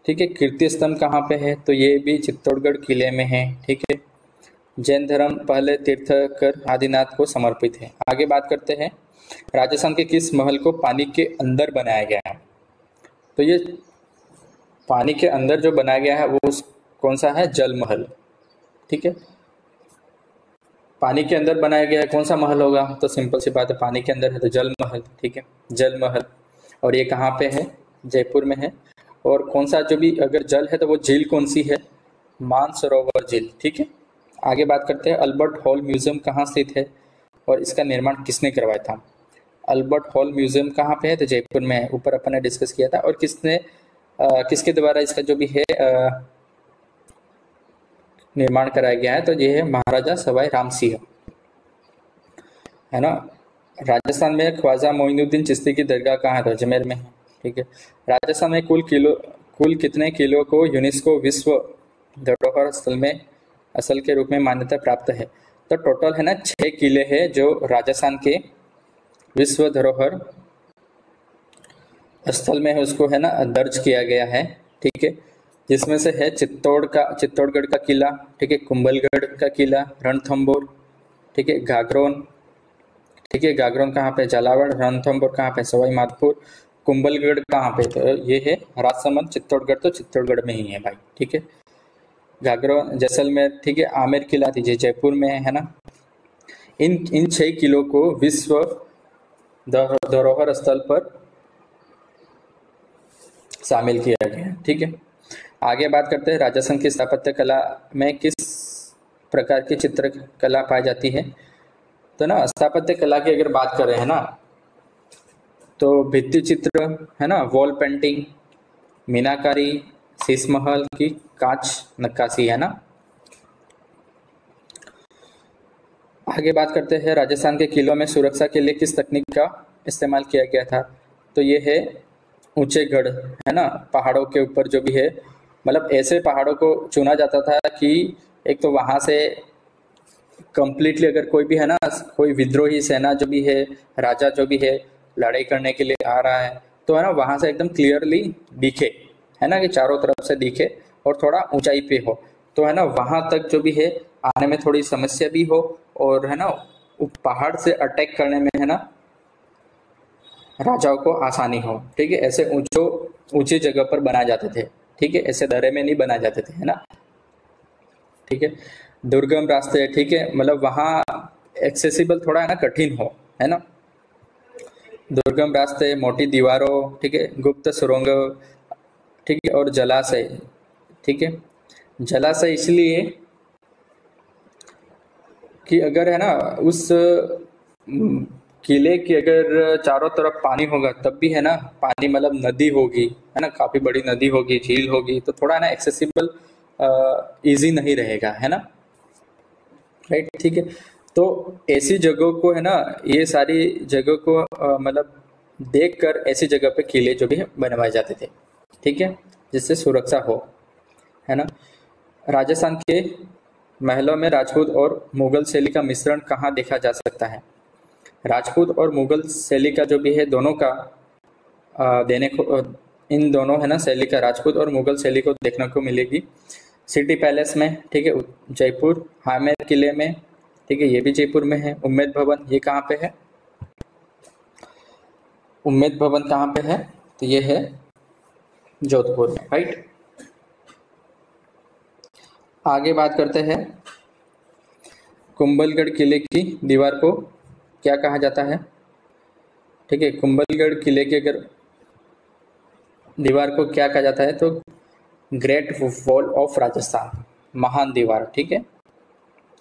ठीक है, कीर्ति स्तंभ कहाँ पे है? तो ये भी चित्तौड़गढ़ किले में है, ठीक है। जैन धर्म पहले तीर्थकर आदिनाथ को समर्पित है। आगे बात करते हैं, राजस्थान के किस महल को पानी के अंदर बनाया गया है? तो ये पानी के अंदर जो बनाया गया है वो कौन सा है? जल महल, ठीक है। पानी के अंदर बनाया गया है, कौन सा महल होगा? तो सिंपल सी बात है, पानी के अंदर है तो जल महल, ठीक है, जल महल। और ये कहाँ पे है? जयपुर में है। और कौन सा जो भी अगर जल है तो वो झील कौन सी है? मानसरोवर झील, ठीक है। आगे बात करते हैं, अल्बर्ट हॉल म्यूजियम कहाँ स्थित है और इसका निर्माण किसने करवाया था? अल्बर्ट हॉल म्यूजियम कहाँ पे है? तो जयपुर में है, ऊपर अपन ने डिस्कस किया था। और किसके द्वारा इसका जो भी है निर्माण कराया गया है, तो ये है महाराजा सवाई राम सिंह, है ना। राजस्थान में ख्वाजा मोइनुद्दीन चिश्ती की दरगाह कहाँ है? तो अजमेर में है, ठीक है। राजस्थान में कुल कितने किलो को यूनेस्को विश्व धरोहर स्थल के रूप में मान्यता प्राप्त है? तो टोटल है ना 6 किले हैं जो राजस्थान के विश्व धरोहर स्थल में है, उसको है ना दर्ज किया गया है, ठीक है। जिसमें से है चित्तौड़गढ़ का किला, ठीक है, कुंभलगढ़ का किला, रणथंभौर, ठीक है, गागरोन, ठीक है, गागरोन कहाँ पे? झालावाड़। रणथंभौर कहाँ पे? सवाई माधोपुर। कुंभलगढ़ कहाँ पे? तो ये है राजसमंद। चित्तौड़गढ़ तो चित्तौड़गढ़ में ही है भाई, ठीक है। गागरोन जैसलमेर, ठीक है। आमेर किला जयपुर में है ना। इन 6 किलों को विश्व धरोहर स्थल पर शामिल किया गया है, ठीक है। आगे बात करते हैं राजस्थान की स्थापत्य कला में किस प्रकार की चित्रकला पाई जाती है? तो ना स्थापत्य कला की अगर बात करें है ना, तो भित्ति चित्र है ना, वॉल पेंटिंग, मीनाकारी, शीश महल की कांच नक्काशी, है ना। आगे बात करते हैं राजस्थान के किलों में सुरक्षा के लिए किस तकनीक का इस्तेमाल किया गया था? तो ये है ऊंचे गढ़, है ना, पहाड़ों के ऊपर जो भी है, मतलब ऐसे पहाड़ों को चुना जाता था कि एक तो वहां से कंप्लीटली अगर कोई भी है ना, कोई विद्रोही सेना जो भी है, राजा जो भी है लड़ाई करने के लिए आ रहा है, तो है ना वहां से एकदम क्लियरली दिखे, है ना, कि चारों तरफ से दिखे और थोड़ा ऊंचाई पे हो, तो है ना वहां तक जो भी है आने में थोड़ी समस्या भी हो, और है ना पहाड़ से अटैक करने में है ना राजाओं को आसानी हो, ठीक है। ऐसे ऊंची जगह पर बनाए जाते थे, ठीक है, ऐसे दर्रे में नहीं बनाए जाते थे, है ना, ठीक है। दुर्गम रास्ते, ठीक है, मतलब वहाँ एक्सेसिबल थोड़ा है ना कठिन हो, है ना। दुर्गम रास्ते, मोटी दीवारों, ठीक है, गुप्त सुरंग, ठीक है, और जलाशय, ठीक है। जलाशय इसलिए कि अगर है ना उस किले के अगर चारों तरफ पानी होगा तब भी है ना, पानी मतलब नदी होगी, है ना, काफी बड़ी नदी होगी, झील होगी, तो थोड़ा ना एक्सेसिबल इजी नहीं रहेगा, है ना, राइट, ठीक है। तो ऐसी जगहों को है ना, ये सारी जगह को मतलब देख कर ऐसी जगह पे किले जो भी है बनवाए जाते थे, ठीक है, जिससे सुरक्षा हो, है ना। राजस्थान के महलों में राजपूत और मुगल शैली का मिश्रण कहाँ देखा जा सकता है? राजपूत और मुगल शैली का जो भी है दोनों का देने को इन दोनों है ना शैली का, राजपूत और मुगल शैली को देखने को मिलेगी सिटी पैलेस में, ठीक है, जयपुर, आमेर किले में, ठीक है, ये भी जयपुर में है। उम्मेद भवन ये कहाँ पे है? उम्मेद भवन कहाँ पे है? तो ये है जोधपुर में, राइट। आगे बात करते हैं कुंभलगढ़ किले की दीवार को क्या कहा जाता है? ठीक है, कुंभलगढ़ किले की अगर दीवार को क्या कहा जाता है तो ग्रेट वॉल ऑफ राजस्थान, महान दीवार, ठीक है,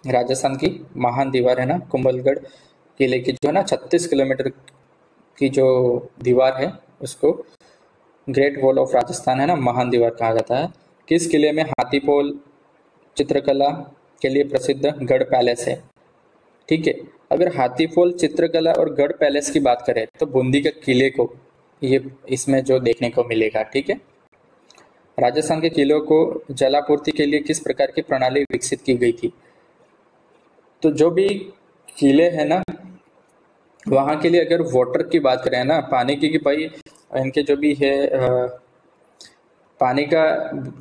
राजस्थान की महान दीवार है ना कुंभलगढ़ किले की, जो है ना 36 किलोमीटर की जो दीवार है उसको ग्रेट वॉल ऑफ राजस्थान है ना महान दीवार कहा जाता है। किस किले में हाथीपोल चित्रकला के लिए प्रसिद्ध गढ़ पैलेस है? ठीक है, अगर हाथीपोल चित्रकला और गढ़ पैलेस की बात करें तो बूंदी के किले को ये इसमें जो देखने को मिलेगा, ठीक है। राजस्थान के किलों को जलापूर्ति के लिए किस प्रकार की प्रणाली विकसित की गई थी? तो जो भी किले हैं ना वहाँ के लिए अगर वाटर की बात करें ना, पानी की, कि भाई इनके जो भी है पानी का,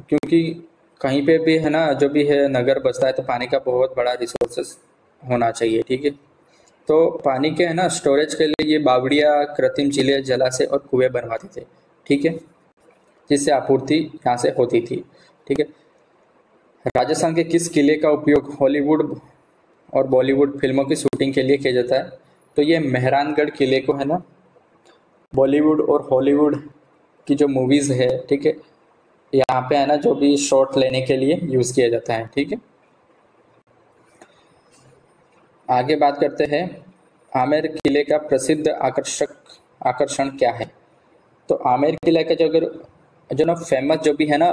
क्योंकि कहीं पे भी है ना जो भी है नगर बसता है तो पानी का बहुत बड़ा रिसोर्सेस होना चाहिए, ठीक है। तो पानी के है ना स्टोरेज के लिए ये बावड़िया, कृत्रिम झीलें, जलाशय और कुएं बनवाते थे, ठीक है, जिससे आपूर्ति यहाँ से होती थी, ठीक है। राजस्थान के किस किले का उपयोग हॉलीवुड और बॉलीवुड फिल्मों की शूटिंग के लिए किया जाता है? तो ये मेहरानगढ़ किले को है ना बॉलीवुड और हॉलीवुड की जो मूवीज है, ठीक है, यहाँ पे है ना जो भी शॉट लेने के लिए यूज किया जाता है, ठीक है। आगे बात करते हैं आमेर किले का प्रसिद्ध आकर्षण क्या है? तो आमेर किले का जो ना फेमस जो भी है ना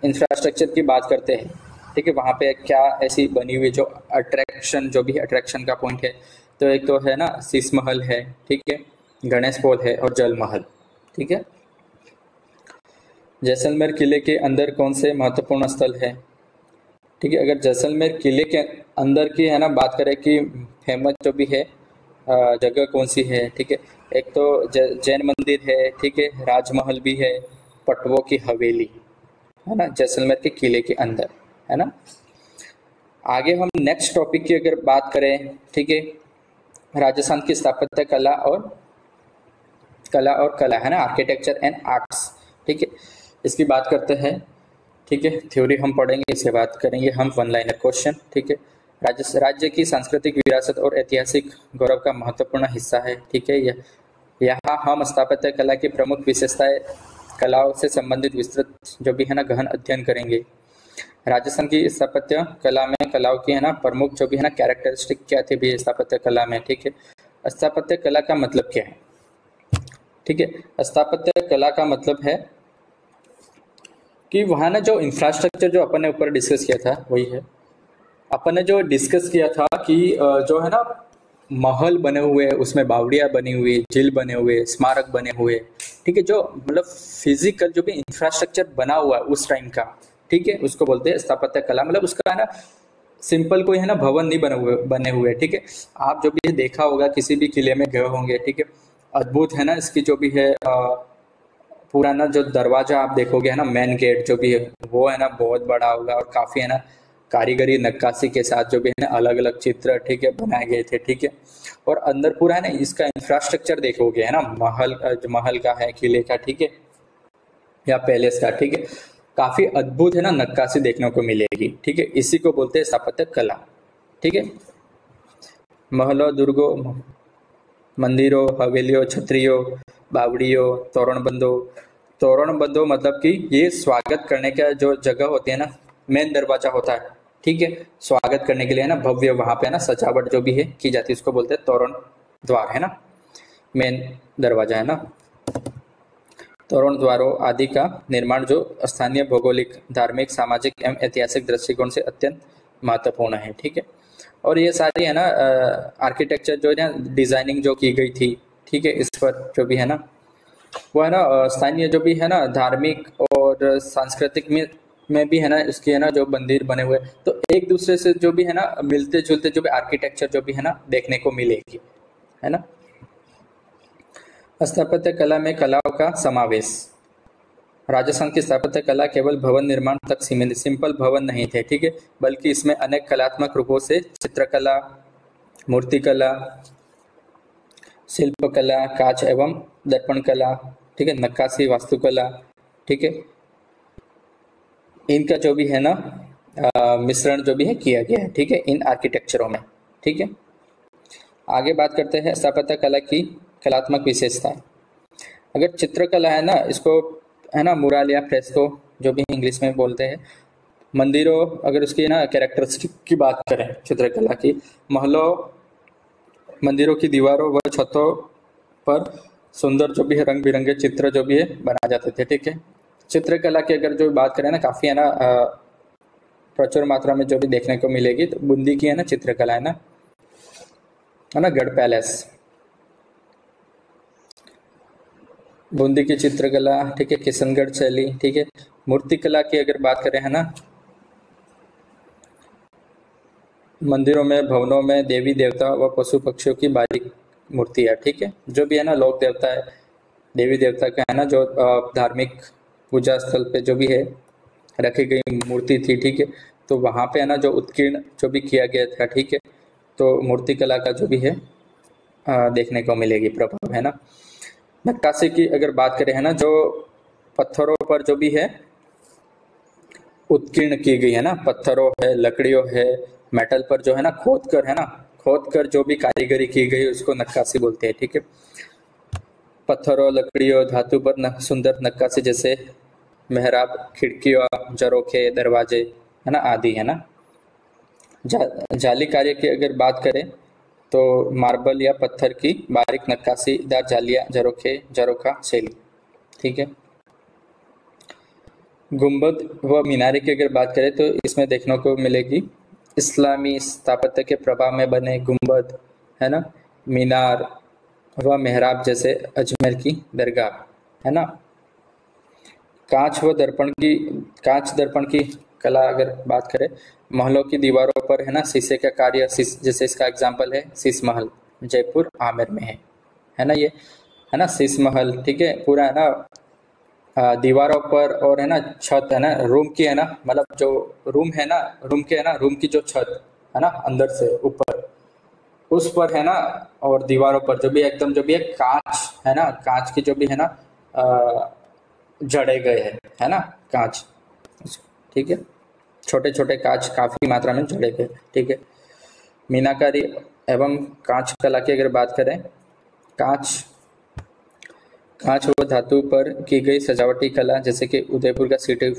इंफ्रास्ट्रक्चर की बात करते हैं ठीक है, वहाँ पे क्या ऐसी बनी हुई जो अट्रैक्शन जो भी अट्रैक्शन का पॉइंट है, तो एक तो है ना शीश महल है, ठीक है, गणेश पोल है और जल महल, ठीक है। जैसलमेर किले के अंदर कौन से महत्वपूर्ण स्थल है, ठीक है। अगर जैसलमेर किले के अंदर की है ना बात करें कि फेमस जो भी है जगह कौन सी है, ठीक है, एक तो जैन मंदिर है, ठीक है, राजमहल भी है, पटवों की हवेली, है ना, जैसलमेर के किले के अंदर, है ना। आगे हम नेक्स्ट टॉपिक की अगर बात करें, ठीक है, राजस्थान की स्थापत्य कला है ना, आर्किटेक्चर एंड आर्ट्स, ठीक है, इसकी बात करते हैं, ठीक है। थ्योरी हम पढ़ेंगे, इसके बात करेंगे हम वन लाइनर क्वेश्चन, ठीक है। राज्य की सांस्कृतिक विरासत और ऐतिहासिक गौरव का महत्वपूर्ण हिस्सा है, ठीक है। यहाँ हम स्थापत्य कला की प्रमुख विशेषताएं, कलाओं से संबंधित विस्तृत जो भी है ना गहन अध्ययन करेंगे। राजस्थान की स्थापत्य कला में कलाओं की है ना प्रमुख जो भी है ना कैरेक्टरिस्टिक क्या थे भी स्थापत्य कला में, ठीक है। स्थापत्य कला का मतलब क्या है, ठीक है। स्थापत्य कला का मतलब है कि वहाँ ना जो इंफ्रास्ट्रक्चर जो अपन ने ऊपर डिस्कस किया था वही है, अपन ने जो डिस्कस किया था कि जो है ना महल बने हुए, उसमें बावड़ियाँ बनी हुई, झील बने हुए, स्मारक बने हुए, ठीक है, जो मतलब फिजिकल जो भी इंफ्रास्ट्रक्चर बना हुआ है उस टाइम का, ठीक है, उसको बोलते हैं स्थापत्य कला। मतलब उसका है ना सिंपल कोई है ना भवन नहीं बने हुए, ठीक है। आप जो भी देखा होगा किसी भी किले में गए होंगे, ठीक है, अद्भुत है ना इसकी जो भी है पुराना जो दरवाजा आप देखोगे है ना, मेन गेट जो भी है वो है ना बहुत बड़ा होगा और काफी है ना कारीगरी नक्काशी के साथ जो भी है ना अलग अलग चित्र, ठीक है, बनाए गए थे, ठीक है। और अंदर पूरा है ना इसका इंफ्रास्ट्रक्चर देखोगे है ना, महल का है, किले का, ठीक है, या पैलेस का, ठीक है, काफी अद्भुत है ना नक्काशी देखने को मिलेगी, ठीक है। इसी को बोलते हैं स्थापत्य कला, ठीक है। महलों, दुर्गों, मंदिरों, हवेलियों, छतरियों, बावड़ियों, तोरणबंदों मतलब कि ये स्वागत करने का जो जगह होती है ना, मेन दरवाजा होता है, ठीक है, स्वागत करने के लिए है ना भव्य वहां पे है ना सजावट जो भी है की जाती है, उसको बोलते हैं तोरण द्वार, है ना, मेन दरवाजा है ना। तोरण द्वारों आदि का निर्माण जो स्थानीय भौगोलिक, धार्मिक, सामाजिक एवं ऐतिहासिक दृष्टिकोण से अत्यंत महत्वपूर्ण है, ठीक है। और ये सारी है ना आर्किटेक्चर जो है ना डिजाइनिंग जो की गई थी, ठीक है, इस पर जो भी है ना वो है ना स्थानीय जो भी है ना धार्मिक और सांस्कृतिक में भी है ना इसके है ना जो मंदिर बने हुए, तो एक दूसरे से जो भी है ना मिलते जुलते जो भी आर्किटेक्चर जो भी है ना देखने को मिलेगी, है ना। स्थापत्य कला में कलाओं का समावेश। राजस्थान की स्थापत्य कला केवल भवन निर्माण तक सीमित, सिंपल भवन नहीं थे, ठीक है, बल्कि इसमें अनेक कलात्मक रूपों से चित्रकला, मूर्तिकला, शिल्पकला, कांच एवं दर्पण कला, ठीक है, नक्काशी, वास्तुकला, ठीक है, इनका जो भी है ना मिश्रण जो भी है किया गया है, ठीक है, इन आर्किटेक्चरों में, ठीक है। आगे बात करते हैं स्थापत्य कला की कलात्मक विशेषताएं। अगर चित्रकला है ना, इसको है ना मुराल या फ्रेस्को जो भी इंग्लिश में बोलते हैं, मंदिरों अगर उसकी ना कैरेक्टरिस्टिक की बात करें चित्रकला की, महलों, मंदिरों की दीवारों व छतों पर सुंदर जो भी है रंग बिरंगे चित्र जो भी है बनाए जाते थे, ठीक है। चित्रकला की अगर जो बात करें ना काफी है ना प्रचुर मात्रा में जो भी देखने को मिलेगी, तो बूंदी की है ना चित्रकला है ना गढ़ पैलेस, बूंदी की चित्रकला, ठीक है, किशनगढ़ शैली, ठीक है। मूर्तिकला की अगर बात करें है ना, मंदिरों में, भवनों में देवी देवता व पशु पक्षियों की बारीक मूर्तियाँ, ठीक है, जो भी है ना लोक देवता है, देवी देवता का है ना जो धार्मिक पूजा स्थल पे जो भी है रखी गई मूर्ति थी, ठीक है, तो वहाँ पे है ना जो उत्कीर्ण जो भी किया गया था, ठीक है, तो मूर्तिकला का जो भी है देखने को मिलेगी प्रभाव, है ना। नक्काशी की अगर बात करें है ना, जो पत्थरों पर जो भी है उत्कीर्ण की गई है ना, पत्थरों है, लकड़ियों है, मेटल पर जो है ना खोद कर जो भी कारीगरी की गई उसको नक्काशी बोलते हैं, ठीक है। पत्थरों, लकड़ियों, धातु पर सुंदर नक्काशी जैसे मेहराब, खिड़कियां, झरोखे, दरवाजे, है ना आदि, है ना। जाली कार्य की अगर बात करें तो मार्बल या पत्थर की बारीक नक्काशीदार जालियां, झरोखा शैली, ठीक है। गुंबद व मीनारे की अगर बात करें तो इसमें देखने को मिलेगी इस्लामी स्थापत्य के प्रभाव में बने गुंबद, है ना, मीनार व मेहराब जैसे अजमेर की दरगाह, है ना। कांच दर्पण की कला अगर बात करें, महलों की दीवारों पर, है ना, शीशे का कार्य, जैसे इसका एग्जांपल है शीश महल, जयपुर आमेर में है ना, ये, है ना, शीश महल, ठीक है, पूरा, है ना, दीवारों पर, और है ना छत, है ना, रूम की, है ना, मतलब जो रूम है ना, रूम के, है ना, रूम की जो छत है ना, अंदर से ऊपर उस पर, है ना, और दीवारों पर जो भी एकदम जो भी है कांच, है ना, कांच की जो भी है ना जड़े गए हैं, है ना, कांच, ठीक है, छोटे छोटे कांच काफी मात्रा में जड़े गए, ठीक है। मीनाकारी एवं कांच कला की अगर बात करें, कांच कांच व धातु पर की गई सजावटी कला, जैसे कि उदयपुर का सिटी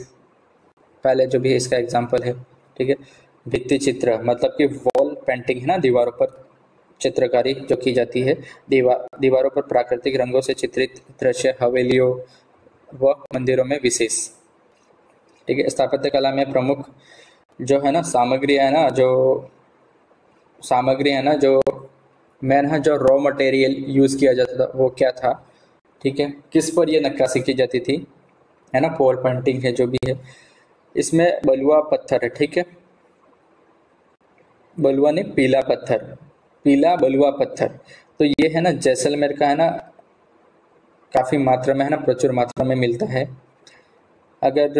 पहले जो भी है इसका एग्जाम्पल है, ठीक है। भित्ति चित्र मतलब कि वॉल पेंटिंग, है ना, दीवारों पर चित्रकारी जो की जाती है, दीवारों पर प्राकृतिक रंगों से चित्रित दृश्य हवेलियों व मंदिरों में विशेष, ठीक है। स्थापत्य कला में प्रमुख जो है ना सामग्री है ना, जो मेन है, जो रॉ मटेरियल यूज किया जाता था वो क्या था, ठीक है, किस पर ये नक्काशी की जाती थी, है ना, वॉल पेंटिंग है जो भी है, इसमें बलुआ पत्थर है, ठीक है, बलुआ नहीं, पीला बलुआ पत्थर, तो ये है ना जैसलमेर का, है ना, काफी मात्रा में, है ना, प्रचुर मात्रा में मिलता है। अगर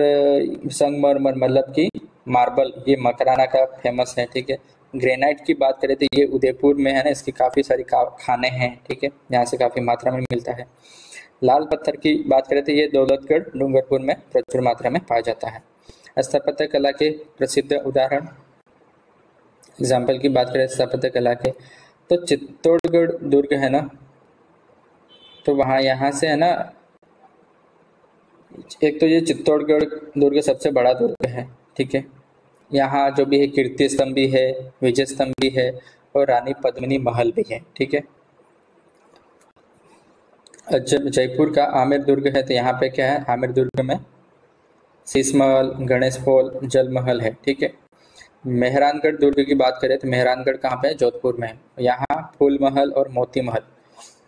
संगमरमर मतलब कि मार्बल, ये मकराना का फेमस है, ठीक है। ग्रेनाइट की बात करें तो ये उदयपुर में, है ना, इसकी काफी सारी खाने हैं, ठीक है, यहाँ से काफी मात्रा में मिलता है। लाल पत्थर की बात करें तो ये दौलतगढ़ डूंगरपुर में प्रचुर मात्रा में पाया जाता है। स्थापत्य कला के प्रसिद्ध उदाहरण, एग्जाम्पल की बात करें स्थापत्य कला के, तो चित्तौड़गढ़ दुर्ग है ना, तो वहाँ यहाँ से, है ना, एक तो ये चित्तौड़गढ़ दुर्ग सबसे बड़ा दुर्ग है, ठीक है। यहाँ जो भी है कीर्ति स्तंभ भी है, विजय स्तंभ भी है, और रानी पद्मिनी महल भी है, ठीक है। जयपुर का आमेर दुर्ग है, तो यहाँ पे क्या है, आमेर दुर्ग में शीश महल, गणेश पोल, जल महल है, ठीक है। मेहरानगढ़ दुर्ग की बात करें तो मेहरानगढ़ कहाँ पे है, जोधपुर में है, यहाँ फूल महल और मोती महल,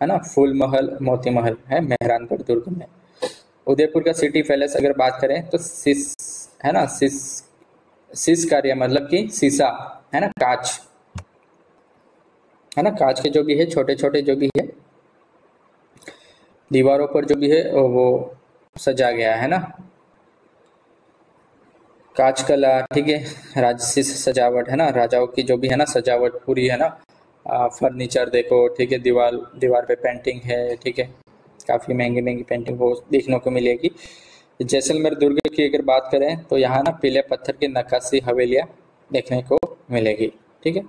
है ना, फूल महल मोती महल है मेहरानगढ़ दुर्ग में। उदयपुर का सिटी पैलेस अगर बात करें तो है ना, शीश कार्य मतलब कि शीशा, है ना, कांच, है ना, कांच के जो भी है छोटे छोटे जो भी है दीवारों पर जो भी है वो सजा गया है ना, कांच कला, ठीक है। राजसी सजावट, है ना, राजाओं की जो भी है ना सजावट पूरी, है ना, फर्नीचर देखो, ठीक है, दीवार पे पेंटिंग है, ठीक है, काफ़ी महंगी महंगी पेंटिंग वो देखने को मिलेगी। जैसलमेर दुर्ग की अगर बात करें तो यहाँ ना पीले पत्थर की नक्काशी हवेलियाँ देखने को मिलेगी, ठीक है।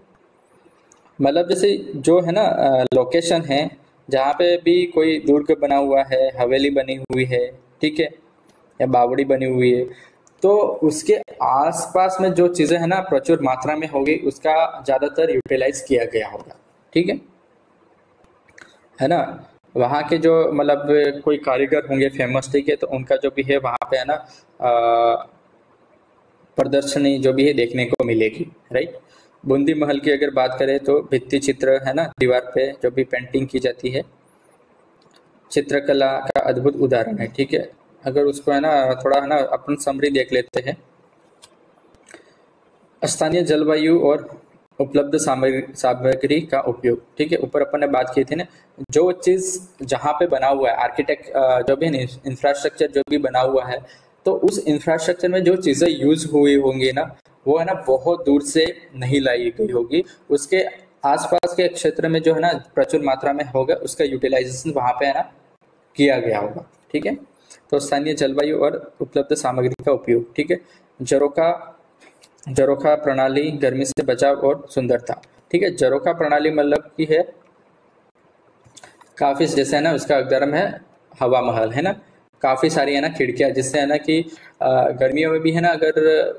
मतलब जैसे जो है ना लोकेशन है जहाँ पे भी कोई दुर्ग बना हुआ है, हवेली बनी हुई है, ठीक है, या बावड़ी बनी हुई है, तो उसके आसपास में जो चीजें है ना प्रचुर मात्रा में होगी, उसका ज्यादातर यूटिलाइज किया गया होगा, ठीक है ना। वहाँ के जो मतलब कोई कारीगर होंगे फेमस, ठीक है, तो उनका जो भी है वहाँ पे, है ना, प्रदर्शनी जो भी है देखने को मिलेगी, राइट। बूंदी महल की अगर बात करें तो भित्ति चित्र, है ना, दीवार पे जो भी पेंटिंग की जाती है, चित्रकला का अद्भुत उदाहरण है, ठीक है। अगर उसको, है ना, थोड़ा, है ना, अपन समरी देख लेते हैं। स्थानीय जलवायु और उपलब्ध सामग्री का उपयोग, ठीक है, ऊपर अपन ने बात की थी ना, जो चीज जहाँ पे बना हुआ है आर्किटेक्ट जो भी इंफ्रास्ट्रक्चर जो भी बना हुआ है, तो उस इंफ्रास्ट्रक्चर में जो चीजें यूज हुई होंगी ना, वो, है ना, बहुत दूर से नहीं लाई गई होगी, उसके आसपास के क्षेत्र में जो है ना प्रचुर मात्रा में होगा, उसका यूटिलाइजेशन वहां पे, है ना, किया गया होगा, ठीक है। तो स्थानीय जलवायु और उपलब्ध सामग्री का उपयोग, ठीक है। जरोखा प्रणाली, गर्मी से बचाव और सुंदरता, ठीक है। जरोखा प्रणाली मतलब की है काफी, जैसे है ना उसका गर्म है हवा महल, है ना, काफी सारी, है ना, खिड़कियां, जिससे है ना कि गर्मियों में भी, है ना, अगर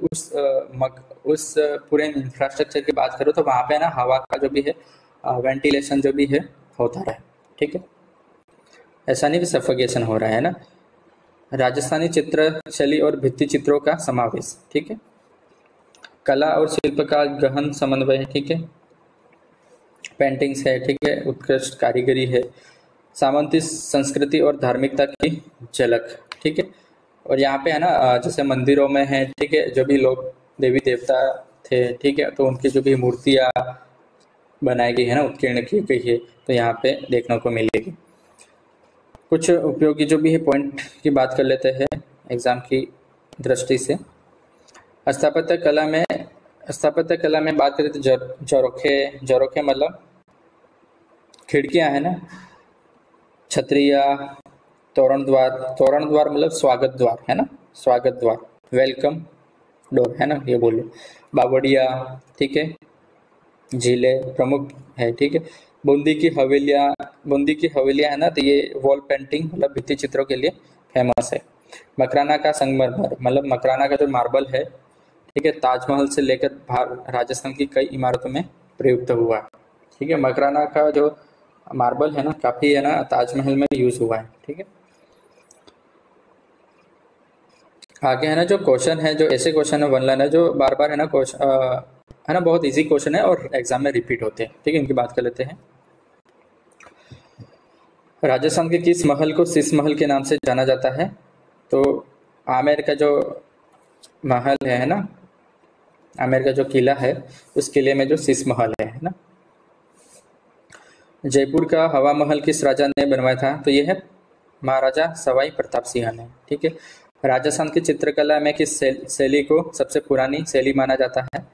उस पूरे इंफ्रास्ट्रक्चर की बात करो तो वहां पे, है ना, हवा का जो भी है वेंटिलेशन जो भी है होता रहे, ठीक है, ऐसा नहीं कि सफोकेशन हो रहा है ना। राजस्थानी चित्र शैली और भित्ति चित्रों का समावेश, ठीक है। कला और शिल्प का गहन समन्वय, ठीक है। पेंटिंग्स है, ठीक है, उत्कृष्ट कारीगरी है। सामंती संस्कृति और धार्मिकता की झलक, ठीक है। और यहाँ पे है ना जैसे मंदिरों में है, ठीक है, जो भी लोग देवी देवता थे, ठीक है, तो उनकी जो भी मूर्तियाँ बनाई गई है ना, उत्कीर्ण की गई है, तो यहाँ पे देखने को मिलेगी। कुछ उपयोगी जो भी है पॉइंट की बात कर लेते हैं एग्जाम की दृष्टि से। स्थापत्य कला में बात करें तो झरोखे मतलब खिड़कियां है ना, छतरिया, तोरण द्वार मतलब स्वागत द्वार है ना, स्वागत द्वार, वेलकम डोर है ना, ये बोलो। बावड़िया, ठीक है, झीलें प्रमुख है, ठीक है। बूंदी की हवेलियां है ना, तो ये वॉल पेंटिंग मतलब भित्ति चित्रों के लिए फेमस है। मकराना का संगमरमर मतलब मकराना का जो मार्बल है, ठीक है, ताजमहल से लेकर राजस्थान की कई इमारतों में प्रयुक्त हुआ, ठीक है। मकराना का जो मार्बल है ना, काफी है ना ताजमहल में यूज हुआ है, ठीक है। आगे है ना जो क्वेश्चन है, जो ऐसे क्वेश्चन है वन लाइन जो बार बार है ना क्वेश्चन है ना, बहुत इजी क्वेश्चन है और एग्जाम में रिपीट होते हैं, ठीक है। इनकी बात कर लेते हैं। राजस्थान के किस महल को शीश महल के नाम से जाना जाता है? तो आमेर का जो महल है ना, आमेर का जो किला है, उस किले में जो शीश महल है ना। जयपुर का हवा महल किस राजा ने बनवाया था? तो ये है महाराजा सवाई प्रताप सिंह ने, ठीक है। राजस्थान की चित्रकला में किस शैली को सबसे पुरानी शैली माना जाता है?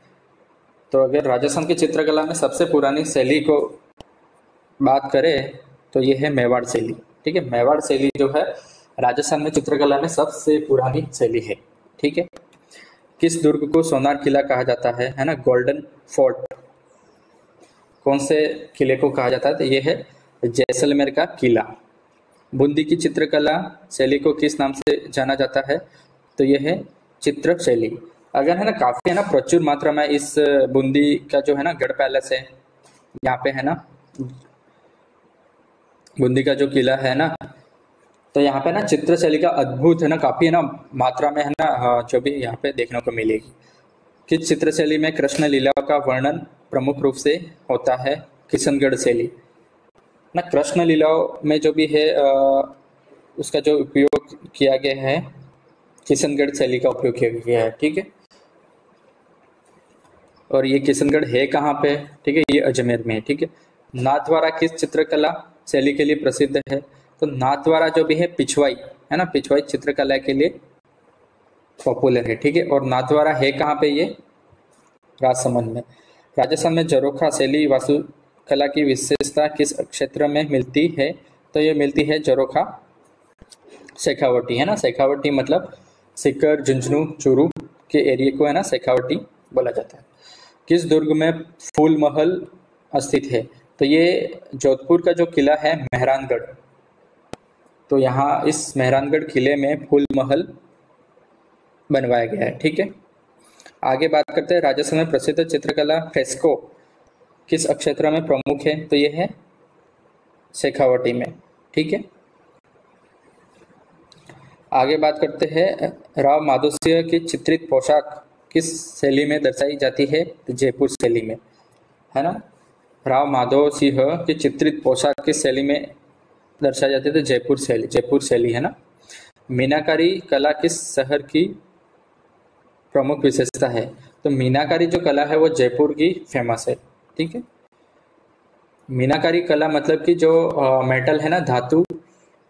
तो अगर राजस्थान की चित्रकला में सबसे पुरानी शैली को बात करें तो ये है मेवाड़ शैली, ठीक है। मेवाड़ शैली जो है राजस्थान में चित्रकला में सबसे पुरानी शैली है, ठीक है। किस दुर्ग को सोनार किला कहा जाता है ना, गोल्डन फोर्ट कौन से किले को कहा जाता है? तो ये है जैसलमेर का किला। बूंदी की चित्रकला शैली को किस नाम से जाना जाता है? तो ये है चित्र शैली। अगर है ना काफी है ना प्रचुर मात्रा में इस बूंदी का जो है ना गढ़ पैलेस है, यहाँ पे है ना बूंदी का जो किला है ना, तो यहाँ पे ना चित्र शैली का अद्भुत है ना काफी है ना मात्रा में है ना जो भी यहाँ पे देखने को मिलेगी। किस चित्र शैली में कृष्ण लीला का वर्णन प्रमुख रूप से होता है? किशनगढ़ शैली ना। कृष्ण लीलाओं में जो भी है उसका जो उपयोग किया गया है, किशनगढ़ शैली का उपयोग किया गया है, ठीक है। और ये किशनगढ़ है कहाँ पे? ठीक है, ये अजमेर में है, ठीक है। नाथद्वारा किस चित्रकला शैली के लिए प्रसिद्ध है? तो नाथद्वारा जो भी है पिछवाई है ना, पिछवाई चित्रकला के लिए पॉपुलर है, ठीक है। और नाथद्वारा है कहाँ पे? ये राजसमंद में। राजस्थान में झरोखा शैली वास्तुकला की विशेषता किस क्षेत्र में मिलती है? तो ये मिलती है झरोखा शेखावटी है ना, शेखावटी मतलब सीकर, झुंझुनू, चूरू के एरिया को है ना शेखावटी बोला जाता है। किस दुर्ग में फूल महल स्थित है? तो ये जोधपुर का जो किला है मेहरानगढ़, तो यहाँ इस मेहरानगढ़ किले में फूल महल बनवाया गया है, ठीक है। आगे बात करते हैं राजस्थान में प्रसिद्ध चित्रकला फ्रेस्को किस क्षेत्र में प्रमुख है? तो ये है शेखावटी में, ठीक है। आगे बात करते हैं राव माधो सिंह की चित्रित पोशाक किस शैली में दर्शाई जाती है? तो जयपुर शैली में, है ना। राव माधो सिंह की चित्रित पोशाक किस शैली में दर्शाई जाती है? तो जयपुर शैली है ना। मीनाकारी कला किस शहर की प्रमुख विशेषता है? तो मीनाकारी जो कला है वो जयपुर की फेमस है, ठीक है। मीनाकारी कला मतलब कि जो मेटल है ना,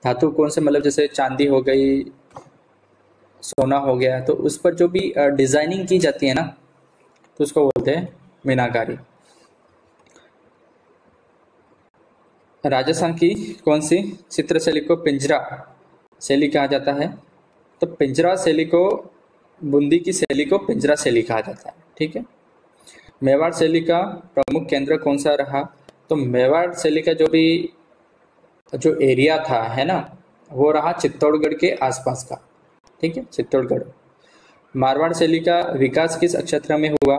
धातु कौन से मतलब जैसे चांदी हो गई, सोना हो गया, तो उस पर जो भी डिजाइनिंग की जाती है ना, तो उसको बोलते हैं मीनाकारी। राजस्थान की कौन सी चित्र शैली को पिंजरा शैली कहा जाता है? तो पिंजरा शैली को, बूंदी की शैली को पिंजरा शैली कहा जाता है, ठीक है। मेवाड़ शैली का प्रमुख केंद्र कौन सा रहा? तो मेवाड़ शैली का जो एरिया था है ना, वो रहा चित्तौड़गढ़ के आसपास का, ठीक है, चित्तौड़गढ़। मारवाड़ शैली का विकास किस क्षेत्र में हुआ?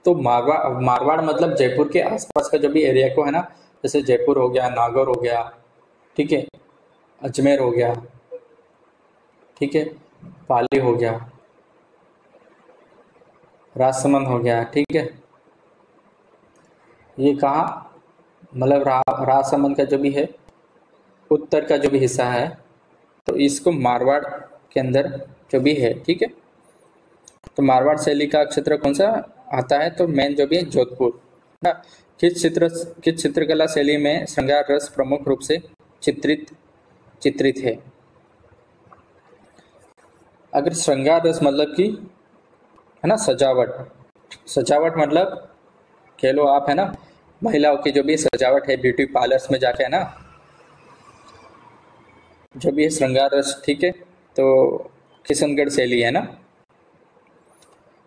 तो मारवाड़ मतलब जयपुर के आसपास का जो भी एरिया को है ना, जैसे जयपुर हो गया, नागौर हो गया, ठीक है, अजमेर हो गया, ठीक है, पाली हो गया, राजसमंद हो गया, ठीक है। ये कहाँ, मतलब राजसमंद का जो भी है उत्तर का जो भी हिस्सा है, तो इसको मारवाड़ के अंदर जो भी है, ठीक है। तो मारवाड़ शैली का क्षेत्र कौन सा आता है, तो मेन जो भी है जोधपुर ना। किस चित्रकला शैली में श्रृंगार रस प्रमुख रूप से चित्रित है। अगर श्रृंगार रस मतलब कि है ना सजावट, सजावट मतलब कह लो आप, है ना, महिलाओं की जो भी सजावट है ब्यूटी पार्लर्स में जाके, है ना, जो भी है श्रृंगार रस, ठीक है। तो किशनगढ़ शैली है ना।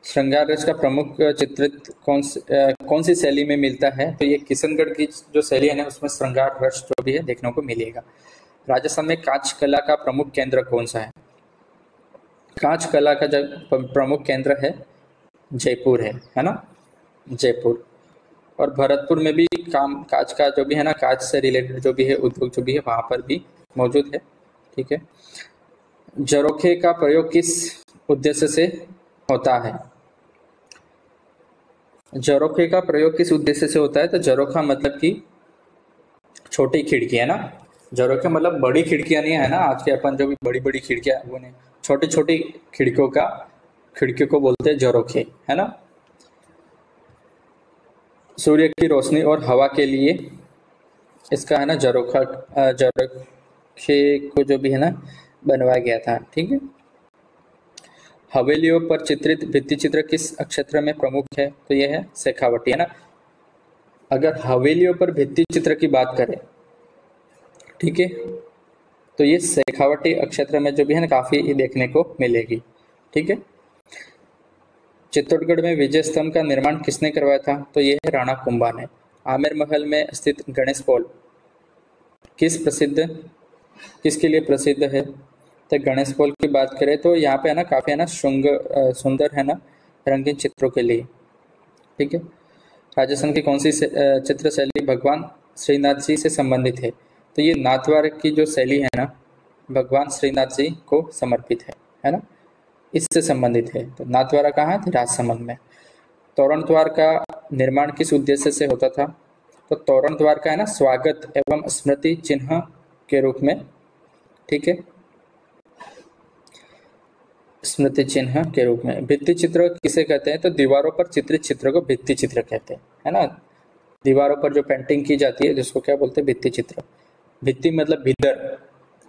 श्रृंगार रस का प्रमुख चित्रित कौन सी शैली में मिलता है, तो ये किशनगढ़ की जो शैली है ना उसमें श्रृंगार रस जो भी है देखने को मिलेगा। राजस्थान में कांच कला का प्रमुख केंद्र कौन सा है। कांच कला का जो प्रमुख केंद्र है जयपुर है ना, जयपुर। और भरतपुर में भी कांच का जो भी है ना, कांच से रिलेटेड जो भी है उद्योग जो भी है वहां पर भी मौजूद है, ठीक है। झरोखे का प्रयोग किस उद्देश्य से होता है। झरोखे का प्रयोग किस उद्देश्य से होता है, तो झरोखा मतलब कि छोटी खिड़की है ना। झरोखे मतलब बड़ी खिड़कियां नहीं है ना, आज के अपन जो भी बड़ी बड़ी खिड़कियां वो नहीं, छोटी छोटी खिड़कियों को बोलते हैं झरोखे, है ना। सूर्य की रोशनी और हवा के लिए इसका है ना झरोखे को जो भी है ना बनवाया गया था, ठीक है। हवेलियों पर चित्रित भित्ति चित्र किस क्षेत्र में प्रमुख है, तो यह है शेखावटी, है ना। अगर हवेलियों पर भित्ति चित्र की बात करें, ठीक है, तो ये शेखावटी क्षेत्र में जो भी है ना काफी देखने को मिलेगी, ठीक है। चित्तौड़गढ़ में विजय स्तंभ का निर्माण किसने करवाया था, तो यह है राणा कुंभा ने। आमेर महल में स्थित गणेश पोल किसके लिए प्रसिद्ध है, तो गणेश पोल की बात करें तो यहाँ पे है ना काफी है ना सुंदर है ना रंगीन चित्रों के लिए, ठीक है। राजस्थान की कौन सी चित्र शैली भगवान श्रीनाथ जी से संबंधित है, तो ये नाथद्वार की जो शैली है ना भगवान श्रीनाथ जी को समर्पित है ना, इससे संबंधित है। तो नाथद्वारा कहाँ है, राजसमंद में। तोरण द्वार का निर्माण किस उद्देश्य से होता था, तो तोरण द्वार का है ना स्वागत एवं स्मृति चिन्ह के रूप में, ठीक है, स्मृति चिन्ह के रूप में। भित्ति चित्र किसे कहते हैं, तो दीवारों पर चित्रित चित्र को भित्ति चित्र कहते हैं, है ना। दीवारों पर जो पेंटिंग की जाती है जिसको क्या बोलते हैं, भित्ति चित्र। भित्ति मतलब भीतर,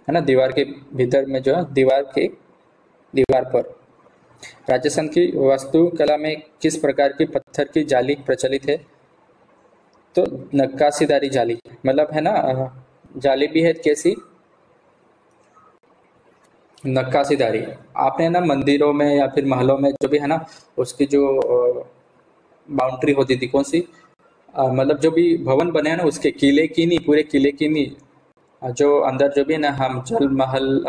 है ना, दीवार के भीतर में जो है दीवार पर। राजस्थान की वास्तुकला में किस प्रकार की पत्थर की जाली प्रचलित है, तो नक्काशीदारी जाली, मतलब है ना जाली भी है कैसी, नक्काशीदारी। आपने ना मंदिरों में या फिर महलों में जो भी है ना उसकी जो बाउंड्री होती थी कौन सी, मतलब जो भी भवन बने हैं ना उसके किले की नहीं, पूरे किले की नहीं, जो अंदर जो भी है ना हम जल महल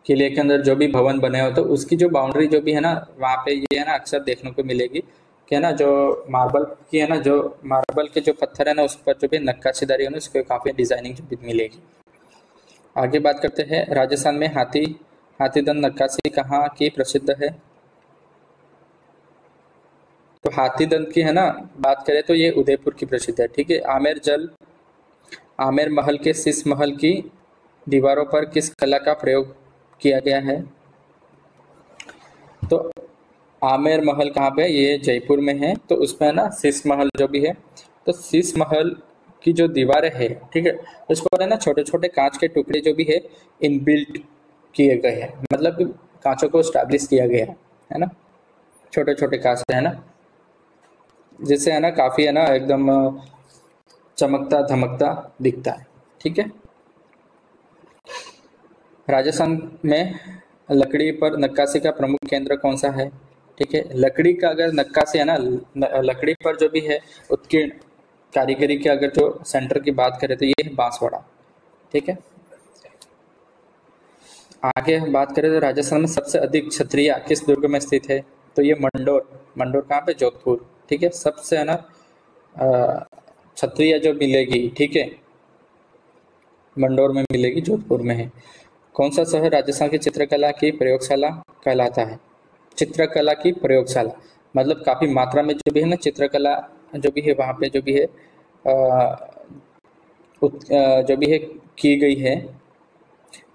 किले के अंदर जो भी भवन बने हो तो उसकी जो बाउंड्री जो भी है ना वहाँ पे ये है ना अक्सर देखने को मिलेगी कि है ना जो मार्बल की है ना, जो मार्बल के जो पत्थर है ना उस पर जो भी नक्काशीदारी है ना उसको काफ़ी डिजाइनिंग जो भी मिलेगी। आगे बात करते हैं, राजस्थान में हाथीदंत नक्काशी कहाँ की प्रसिद्ध है, तो हाथीदंत की है ना बात करें तो ये उदयपुर की प्रसिद्ध है, ठीक है। आमेर महल के शीश महल की दीवारों पर किस कला का प्रयोग किया गया है, तो आमेर महल कहाँ पे है, ये जयपुर में है। तो उसमें है ना शीश महल जो भी है, तो शीश महल की जो दीवारें है, ठीक है, उसको है ना छोटे छोटे कांच के टुकड़े जो भी है इनबिल्ट किए गए हैं, मतलब कि कांचों को स्टैब्लिश किया गया है ना, छोटे छोटे कांच है ना, जिससे है ना काफी है ना एकदम चमकता धमकता दिखता है, ठीक है। राजस्थान में लकड़ी पर नक्काशी का प्रमुख केंद्र कौन सा है, ठीक है। लकड़ी का अगर नक्काशी है ना लकड़ी पर जो भी है उत्कीर्ण कारीगरी के अगर जो सेंटर की बात करें तो ये है बांसवाड़ा, ठीक है। आगे हम बात करें तो राजस्थान में सबसे अधिक क्षत्रिय किस दुर्ग में स्थित है, तो ये मंडोर कहाँ पे, जोधपुर, ठीक है। सबसे है ना क्षत्रिय जो मिलेगी, ठीक है, मंडोर में मिलेगी, जोधपुर में है। कौन सा शहर राजस्थान की चित्रकला की प्रयोगशाला कहलाता है? चित्रकला की प्रयोगशाला मतलब काफी मात्रा में जो भी है ना चित्रकला जो भी है वहाँ पे जो भी है जो भी है की गई है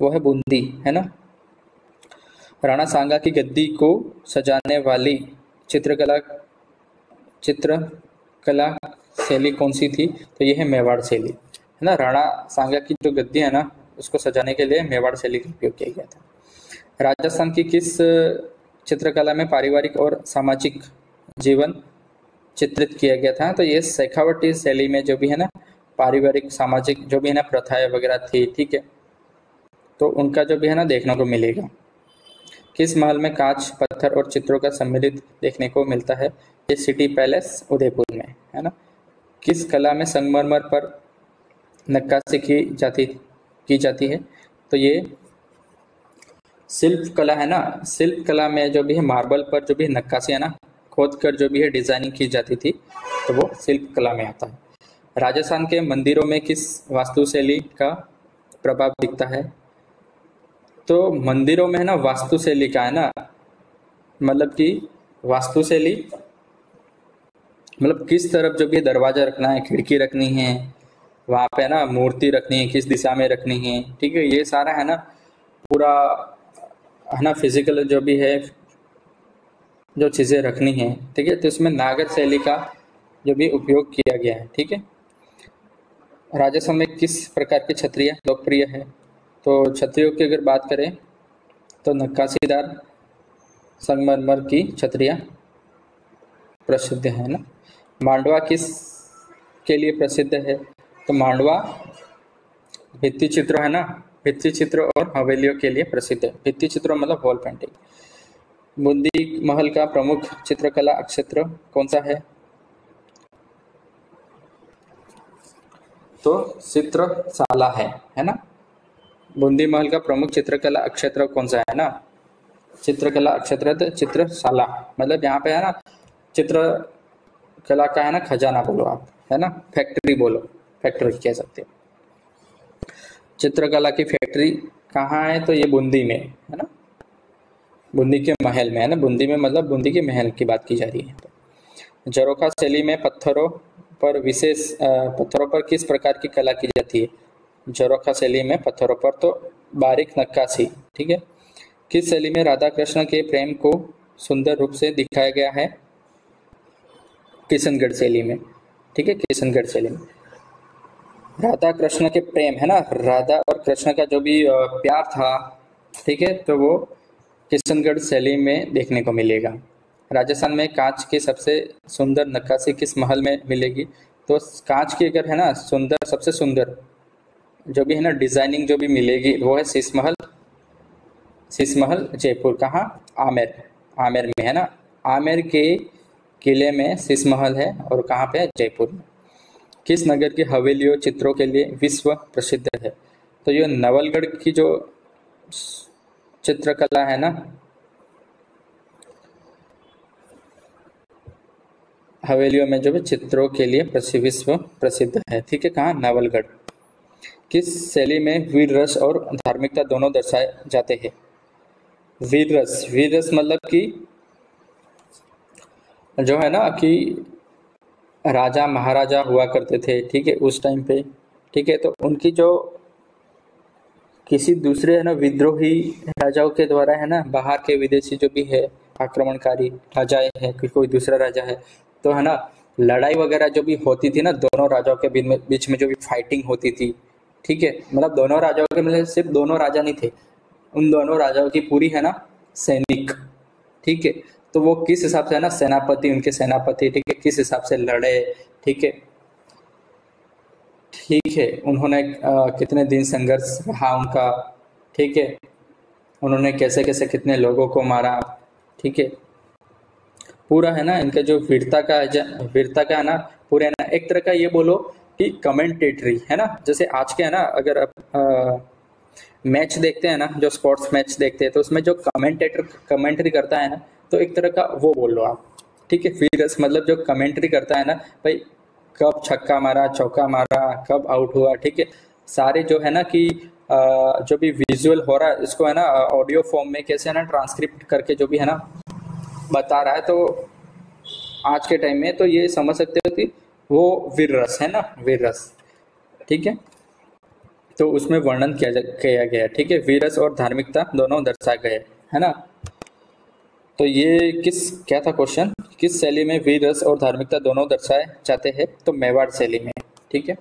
वो है बूंदी, है ना। राणा सांगा की गद्दी को सजाने वाली चित्रकला चित्रकला शैली कौन सी थी? तो ये है मेवाड़ शैली, है ना। राणा सांगा की जो गद्दी है ना उसको सजाने के लिए मेवाड़ शैली का उपयोग किया गया था। राजस्थान की किस चित्रकला में पारिवारिक और सामाजिक जीवन चित्रित किया गया था? तो ये शेखावटी शैली में जो भी है ना पारिवारिक सामाजिक जो भी है ना प्रथाएं वगैरह थी, ठीक है, तो उनका जो भी है ना देखने को मिलेगा। किस महल में कांच पत्थर और चित्रों का सम्मिलित देखने को मिलता है? ये सिटी पैलेस उदयपुर में, है ना। किस कला में संगमरमर पर नक्काशी की जाती है? तो ये शिल्प कला है ना। शिल्प कला में जो भी है मार्बल पर जो भी नक्काशी है ना खोद कर जो भी है डिजाइनिंग की जाती थी तो वो शिल्प कला में आता है। राजस्थान के मंदिरों में किस वास्तुशैली का प्रभाव दिखता है? तो मंदिरों में है ना वास्तुशैली का है ना मतलब कि वास्तुशैली मतलब किस तरफ जो भी दरवाजा रखना है, खिड़की रखनी है, वहाँ पे है ना मूर्ति रखनी है, किस दिशा में रखनी है, ठीक है, ये सारा है ना पूरा है ना फिजिकल जो भी है जो चीज़ें रखनी है, ठीक है, तो इसमें नागर शैली का जो भी उपयोग किया गया है, ठीक है। राजस्थान में किस प्रकार की छतरियाँ लोकप्रिय है? तो छतरियों की अगर बात करें तो नक्काशीदार संगमरमर की छतरियाँ प्रसिद्ध है ना। मांडवा किस के लिए प्रसिद्ध है? तो मांडवा भित्ति चित्र है ना, भित्ति चित्र और हवेलियों के लिए प्रसिद्ध है। भित्ति चित्र मतलब वॉल पेंटिंग। बूंदी महल का प्रमुख चित्रकला क्षेत्र कौन सा है? तो चित्रशाला है ना। बूंदी महल का प्रमुख चित्रकला क्षेत्र कौन सा है ना? चित्रकला क्षेत्र तो चित्रशाला मतलब यहाँ पे है ना चित्रकला का है ना खजाना बोलो आप, है ना, फैक्ट्री बोलो, फैक्ट्री कह सकते हो। चित्रकला की फैक्ट्री कहाँ है? तो ये बूंदी में है ना, बूंदी के महल में है ना। बूंदी में मतलब बूंदी के महल की बात की जा रही है। झरोखा शैली में पत्थरों पर किस प्रकार की कला की जाती है? झरोखा शैली में पत्थरों पर तो बारीक नक्काशी, ठीक है। किस शैली में राधा कृष्ण के प्रेम को सुंदर रूप से दिखाया गया है? किशनगढ़ शैली में, ठीक है, किशनगढ़ शैली में राधा कृष्ण के प्रेम है ना, राधा और कृष्ण का जो भी प्यार था, ठीक है, तो वो किशनगढ़ शैली में देखने को मिलेगा। राजस्थान में कांच की सबसे सुंदर नक्काशी किस महल में मिलेगी? तो कांच की अगर है ना सुंदर सबसे सुंदर जो भी है ना डिजाइनिंग जो भी मिलेगी वो है शीश महल जयपुर। कहाँ? आमेर में है ना। आमेर के किले में शीश महल है और कहाँ पे है? जयपुर में। किस नगर की हवेलियों चित्रों के लिए विश्व प्रसिद्ध है? तो ये नवलगढ़ की जो चित्रकला है ना हवेलियों में जो भी चित्रों के लिए विश्व प्रसिद्ध है, ठीक है। कहाँ? नवलगढ़। किस शैली में वीर रस और धार्मिकता दोनों दर्शाए जाते हैं? वीर रस मतलब कि जो है ना कि राजा महाराजा हुआ करते थे, ठीक है, उस टाइम पे, ठीक है, तो उनकी जो किसी दूसरे है ना विद्रोही राजाओं के द्वारा है ना बाहर के विदेशी जो भी है आक्रमणकारी राजाएं है कि कोई दूसरा राजा है तो है ना लड़ाई वगैरह जो भी होती थी ना दोनों राजाओं के बीच में जो भी फाइटिंग होती थी, ठीक है, मतलब दोनों राजाओं के मतलब सिर्फ दोनों राजा नहीं थे, उन दोनों राजाओं की पूरी है ना सैनिक, ठीक है, तो वो किस हिसाब से है ना सेनापति उनके सेनापति, ठीक है, किस हिसाब से लड़े, ठीक है, ठीक है, उन्होंने कितने दिन संघर्ष रहा उनका, ठीक है, उन्होंने कैसे कैसे कितने लोगों को मारा, ठीक है, पूरा है ना इनका जो वीरता का है ना पूरे है ना एक तरह का ये बोलो कि कमेंटेटरी है ना, जैसे आज के है ना अगर आप मैच देखते हैं ना जो स्पोर्ट्स मैच देखते हैं तो उसमें जो कमेंट्री करता है ना तो एक तरह का वो बोल लो आप, ठीक है, फिगर्स मतलब जो कमेंट्री करता है ना भाई कब छक्का मारा चौका मारा कब आउट हुआ, ठीक है, सारे जो है ना कि जो भी विजुअल हो रहा है इसको है ना ऑडियो फॉर्म में कैसे है ना ट्रांसक्रिप्ट करके जो भी है ना बता रहा है, तो आज के टाइम में तो ये समझ सकते हो कि वो वीर रस है ना, वीर रस, ठीक है। तो उसमें वर्णन किया गया, ठीक है, वीर रस और धार्मिकता दोनों दर्शाए गए, है ना। तो ये क्या था क्वेश्चन, किस शैली में वीर रस और धार्मिकता दोनों दर्शाए जाते हैं? तो मेवाड़ शैली में, ठीक है,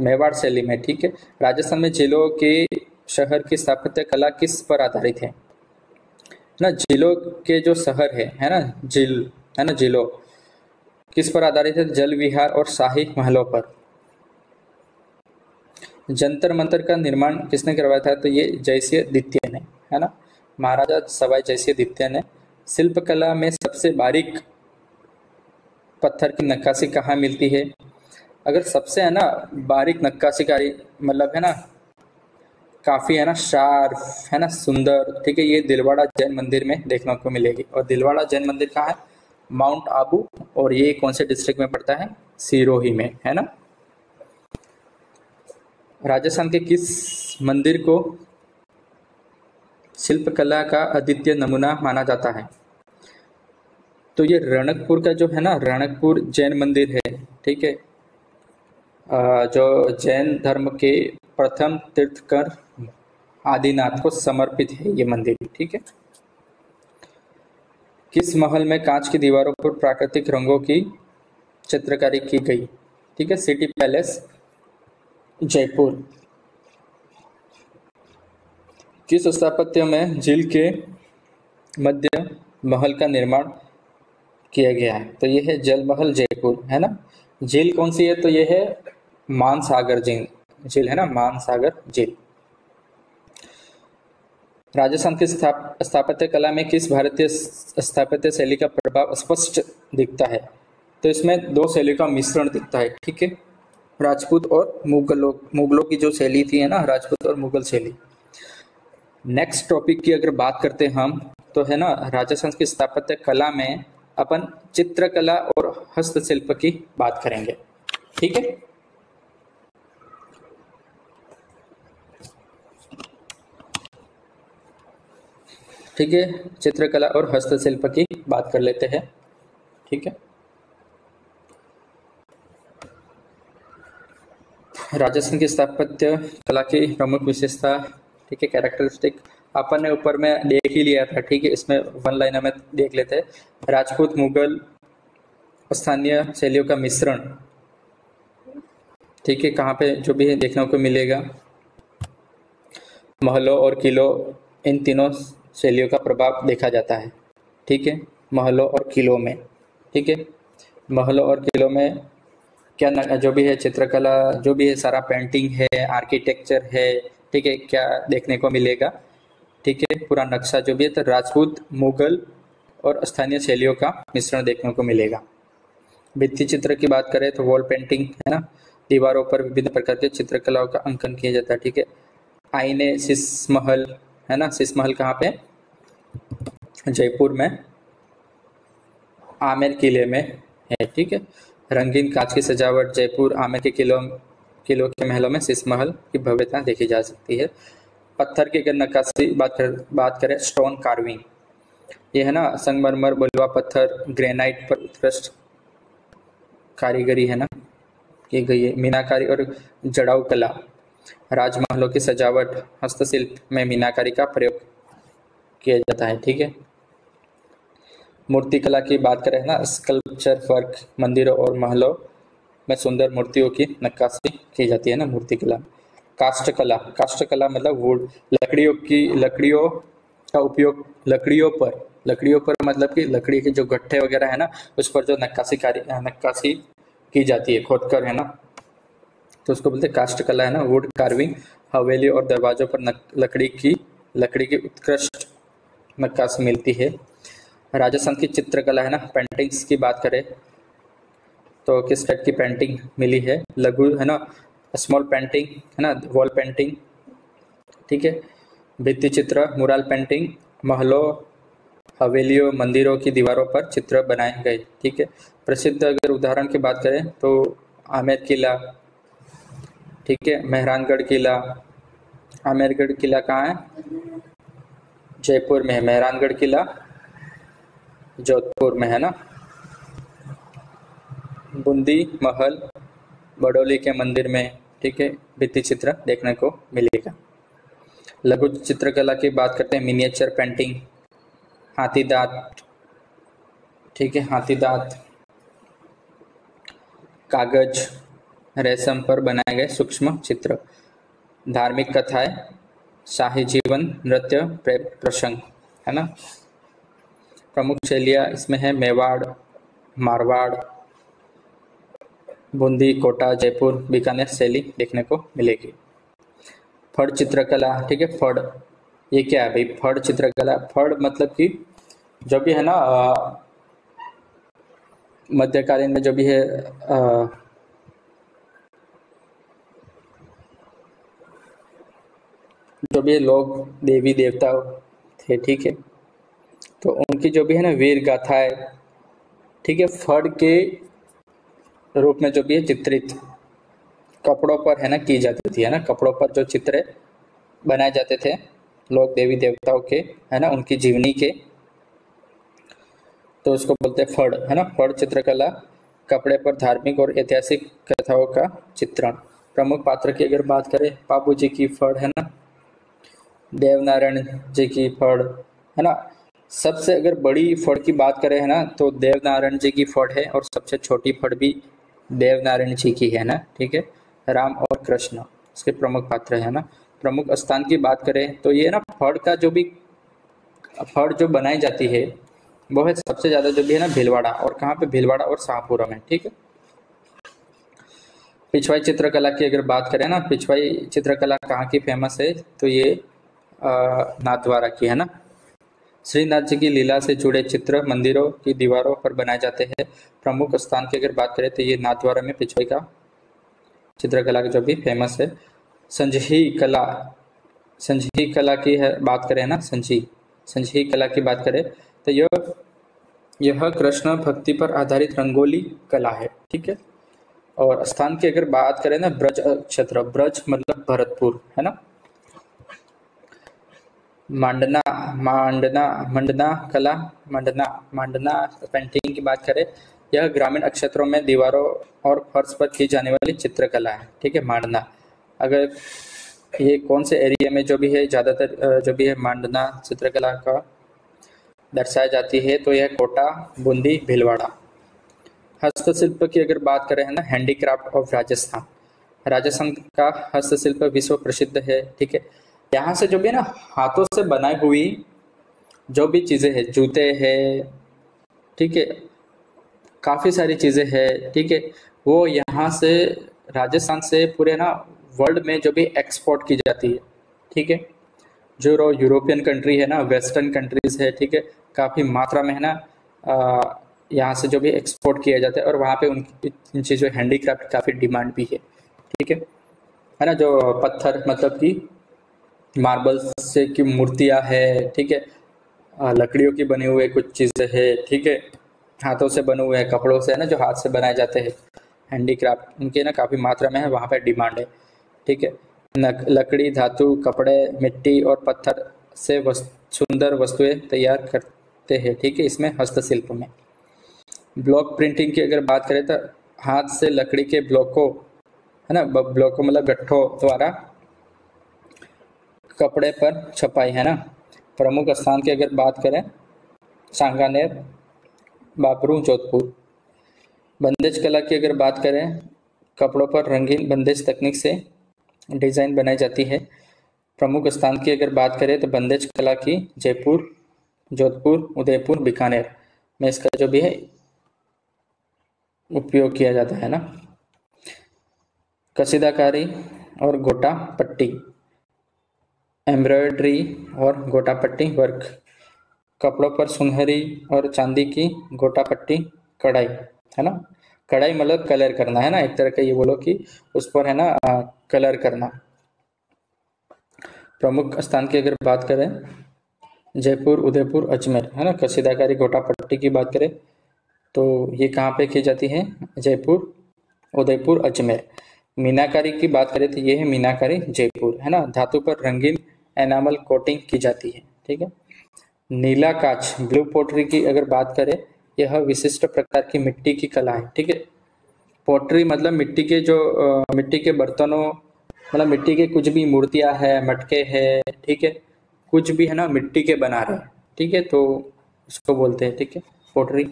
मेवाड़ शैली में, ठीक है। राजस्थान में जिलों के शहर की स्थापत्य कला किस पर आधारित है ना? जिलों के जो शहर है ना, जिल है ना, जिलों किस पर आधारित है? जल विहार और शाही महलों पर। जंतर मंतर का निर्माण किसने करवाया था? तो ये जयसिंह द्वितीय ने, है ना, महाराजा सवाई जयसिंह द्वितीय ने। शिल्पकला में सबसे बारीक पत्थर की नक्काशी कहाँ मिलती है? अगर सबसे है ना बारीक नक्काशीकारी मतलब है ना काफी है ना शार्प, है ना सुंदर, ठीक है, ये दिलवाड़ा जैन मंदिर में देखने को मिलेगी। और दिलवाड़ा जैन मंदिर कहाँ है? माउंट आबू, और ये कौन से डिस्ट्रिक्ट में पड़ता है? सिरोही में, है ना। राजस्थान के किस मंदिर को शिल्पकला का अद्वितीय नमूना माना जाता है? तो ये रणकपुर का जो है ना, रणकपुर जैन मंदिर है, ठीक है, जो जैन धर्म के प्रथम तीर्थंकर आदिनाथ को समर्पित है ये मंदिर, ठीक है। किस महल में कांच की दीवारों पर प्राकृतिक रंगों की चित्रकारी की गई? ठीक है, सिटी पैलेस जयपुर। किस स्थापत्य में झील के मध्य महल का निर्माण किया गया है? तो ये है जल महल जयपुर, है ना। झील कौन सी है? तो ये है मानसागर झील, है ना, मानसागर झील। राजस्थान की स्थापत्य कला में किस भारतीय स्थापत्य शैली का प्रभाव स्पष्ट दिखता है? तो इसमें दो शैली का मिश्रण दिखता है, ठीक है, राजपूत और मुगलों की जो शैली थी, है ना, राजपूत और मुगल शैली। नेक्स्ट टॉपिक की अगर बात करते हैं हम, तो है ना राजस्थान की स्थापत्य कला में अपन चित्रकला और हस्तशिल्प की बात करेंगे, ठीक है। ठीक है, चित्रकला और हस्तशिल्प की बात कर लेते हैं, ठीक है। राजस्थान की स्थापत्य कला की प्रमुख विशेषता, ठीक है, कैरेक्टरिस्टिक अपन ने ऊपर में देख ही लिया था, ठीक है, इसमें वन लाइनर में देख लेते हैं। राजपूत मुगल स्थानीय शैलियों का मिश्रण, ठीक है, कहाँ पे जो भी देखने को मिलेगा, महलों और किलों, इन तीनों शैलियों का प्रभाव देखा जाता है, ठीक है, महलों और किलों में, ठीक है। महलों और किलों में क्या जो भी है चित्रकला, जो भी है सारा पेंटिंग है, आर्किटेक्चर है, ठीक है, क्या देखने को मिलेगा, ठीक है, पूरा नक्शा जो भी है, तो राजपूत मुगल और स्थानीय शैलियों का मिश्रण देखने को मिलेगा। भित्ति चित्र की बात करें तो वॉल पेंटिंग, है ना, दीवारों पर विभिन्न प्रकार के चित्रकलाओं का अंकन किया जाता है, ठीक है। आईने, शीश महल, है ना, शीश महल कहाँ पे? जयपुर में आमेर किले में है, ठीक है। रंगीन कांच की सजावट, जयपुर आमेर के किलों के महलों में शीश महल की भव्यता देखी जा सकती है। पत्थर की अगर नक्काशी बात करें, स्टोन कार्विंग, ये है ना संगमरमर, बलुआ पत्थर, ग्रेनाइट पर उत्कृष्ट कारीगरी है ना की गई है। मीनाकारी और जड़ाऊ कला, राजमहलों की सजावट, हस्तशिल्प में मीनाकारी का प्रयोग किया जाता है, ठीक है। मूर्तिकला की बात करें ना, स्कल्पचर वर्क, मंदिरों और महलों में सुंदर मूर्तियों की नक्काशी की जाती है ना मूर्तिकला। काष्ठकला मतलब वुड, लकड़ियों का उपयोग लकड़ियों पर मतलब कि लकड़ी के जो गट्ठे वगैरह है ना, उस पर जो नक्काशी की जाती है खोदकर, है ना, तो उसको बोलते हैं काष्ठकला, है ना। वुड कार्विंग, हवेली और दरवाजों पर लकड़ी की उत्कृष्ट नक्काशी मिलती है। राजस्थान की चित्रकला, है ना, पेंटिंग्स की बात करें तो किस टाइप की पेंटिंग मिली है? लघु, है ना, स्मॉल पेंटिंग, है ना, वॉल पेंटिंग, ठीक है, भित्ति चित्र, मुराल पेंटिंग, महलों, हवेलियों, मंदिरों की दीवारों पर चित्र बनाए गए, ठीक है। प्रसिद्ध अगर उदाहरण की बात करें तो आमेर किला, ठीक है, मेहरानगढ़ किला, आमेरगढ़ किला कहाँ है? जयपुर में है। मेहरानगढ़ किला जोधपुर में है ना। बूंदी महल बडोली के मंदिर में, ठीक है, भित्ति चित्र देखने को मिलेगा। लघु चित्रकला की बात करते हैं, मिनिएचर पेंटिंग, हाथी दांत, ठीक है, हाथी दांत, कागज, रेशम पर बनाए गए सूक्ष्म चित्र, धार्मिक कथाएं, शाही जीवन, नृत्य, प्रसंग, है ना। प्रमुख शैलियाँ इसमें है मेवाड़, मारवाड़, बूंदी, कोटा, जयपुर, बीकानेर शैली देखने को मिलेगी। फड़ चित्रकला, ठीक है, फड़ ये क्या है भाई? फड़ चित्रकला, फड़ मतलब कि जो भी है ना मध्यकालीन में जो भी है जो भी लोग देवी देवता थे, ठीक है, तो उनकी जो भी है ना वीर गाथाएं, ठीक है, फड़ के रूप में जो भी है चित्रित कपड़ों पर है ना की जाती थी, है ना। कपड़ों पर जो चित्र बनाए जाते थे लोग देवी देवताओं के, है ना, उनकी जीवनी के, तो उसको बोलते हैं फड़, है ना। फड़ चित्रकला कपड़े पर धार्मिक और ऐतिहासिक कथाओं का चित्रण। प्रमुख पात्र की अगर बात करें, बाबू जी की फड़, है ना, देवनारायण जी की फड़, है ना। सबसे अगर बड़ी फड़ की बात करें, है ना, तो देवनारायण जी की फड़ है, और सबसे छोटी फड़ भी देवनारायण जी की है ना, ठीक है। राम और कृष्ण इसके प्रमुख पात्र है ना। प्रमुख स्थान की बात करें तो ये ना फड़ का जो भी फड़ जो बनाई जाती है वो है सबसे ज्यादा जो भी है ना भीलवाड़ा, और कहाँ पे? भीलवाड़ा और शाहपुरा में, ठीक है। पिछवाई चित्रकला की अगर बात करें ना, पिछवाई चित्रकला कहाँ की फेमस है? तो ये नाथद्वारा की है ना। श्रीनाथ जी की लीला से जुड़े चित्र मंदिरों की दीवारों पर बनाए जाते हैं। प्रमुख स्थान की अगर बात करें तो ये नाथद्वारा में पिछवाई का चित्रकला जो भी फेमस है। संजही कला, संजही कला की है बात करें ना, संजही कला की बात करें तो यह कृष्ण भक्ति पर आधारित रंगोली कला है, ठीक है। और स्थान की अगर बात करें ना, ब्रज क्षेत्र, ब्रज मतलब भरतपुर, है ना। मांडना मंडना कला, मांडना पेंटिंग की बात करें, यह ग्रामीण क्षेत्रों में दीवारों और फर्श पर की जाने वाली चित्रकला है, ठीक है। मांडना, अगर ये कौन से एरिया में जो भी है ज़्यादातर जो भी है मांडना चित्रकला का दर्शाई जाती है, तो यह कोटा, बूंदी, भीलवाड़ा। हस्तशिल्प की अगर बात करें, है ना, हैंडीक्राफ्ट ऑफ राजस्थान, राजस्थान का हस्तशिल्प विश्व प्रसिद्ध है, ठीक है। यहाँ से जो भी है ना हाथों से बनाई हुई जो भी चीजें हैं, जूते हैं, ठीक है, काफी सारी चीजें हैं, ठीक है, वो यहाँ से राजस्थान से पूरे ना वर्ल्ड में जो भी एक्सपोर्ट की जाती है, ठीक है। जो यूरोपियन कंट्री है ना, वेस्टर्न कंट्रीज है, ठीक है, काफी मात्रा में है ना यहाँ से जो भी एक्सपोर्ट किया जाता है, और वहाँ पे उनकी इन चीज़ों हैंडीक्राफ्ट काफ़ी डिमांड भी ठीक है ना। जो पत्थर मतलब कि मार्बल से की मूर्तियाँ है, ठीक है, लकड़ियों की बनी हुई कुछ चीज़ें है, ठीक है, हाथों से बने हुए कपड़ों से, है ना, जो हाथ से बनाए जाते हैं हैंडीक्राफ्ट, उनके ना काफ़ी मात्रा में है, वहाँ पे डिमांड है, ठीक है। लकड़ी, धातु, कपड़े, मिट्टी और पत्थर से सुंदर वस्तुएं तैयार करते हैं, ठीक है, इसमें हस्तशिल्प में। ब्लॉक प्रिंटिंग की अगर बात करें तो हाथ से लकड़ी के ब्लॉकों, है ना, ब्लॉकों मतलब गट्ठों द्वारा कपड़े पर छपाई, है ना। प्रमुख स्थान की अगर बात करें, सांगानेर, बाबरू, जोधपुर। बंदेज कला की अगर बात करें, कपड़ों पर रंगीन बंदेज तकनीक से डिजाइन बनाई जाती है। प्रमुख स्थान की अगर बात करें तो बंदेज कला की जयपुर, जोधपुर, उदयपुर, बीकानेर में इसका जो भी है उपयोग किया जाता है ना। कसीदाकारी और गोटा पट्टी, एम्ब्रॉयडरी और गोटा पट्टी वर्क, कपड़ों पर सुनहरी और चांदी की गोटा पट्टी कढ़ाई, है ना। कढ़ाई मतलब कलर करना, है ना, एक तरह का ये बोलो कि उस पर है ना कलर करना। प्रमुख स्थान की अगर बात करें, जयपुर, उदयपुर, अजमेर, है ना। कसीदाकारी गोटा पट्टी की बात करें तो ये कहाँ पे की जाती है? जयपुर, उदयपुर, अजमेर। मीनाकारी की बात करें तो ये है मीनाकारी जयपुर, है ना। धातु पर रंगीन एनामल कोटिंग की जाती है, ठीक है। नीला कांच ब्लू पोट्री की अगर बात करें, यह विशिष्ट प्रकार की मिट्टी की कला है, ठीक है। पोट्री मतलब मिट्टी के जो मिट्टी के बर्तनों, मतलब मिट्टी के कुछ भी मूर्तियां है, मटके है, ठीक है, कुछ भी है ना मिट्टी के बना रहे हैं, ठीक है, तो उसको बोलते हैं, ठीक है, पोट्री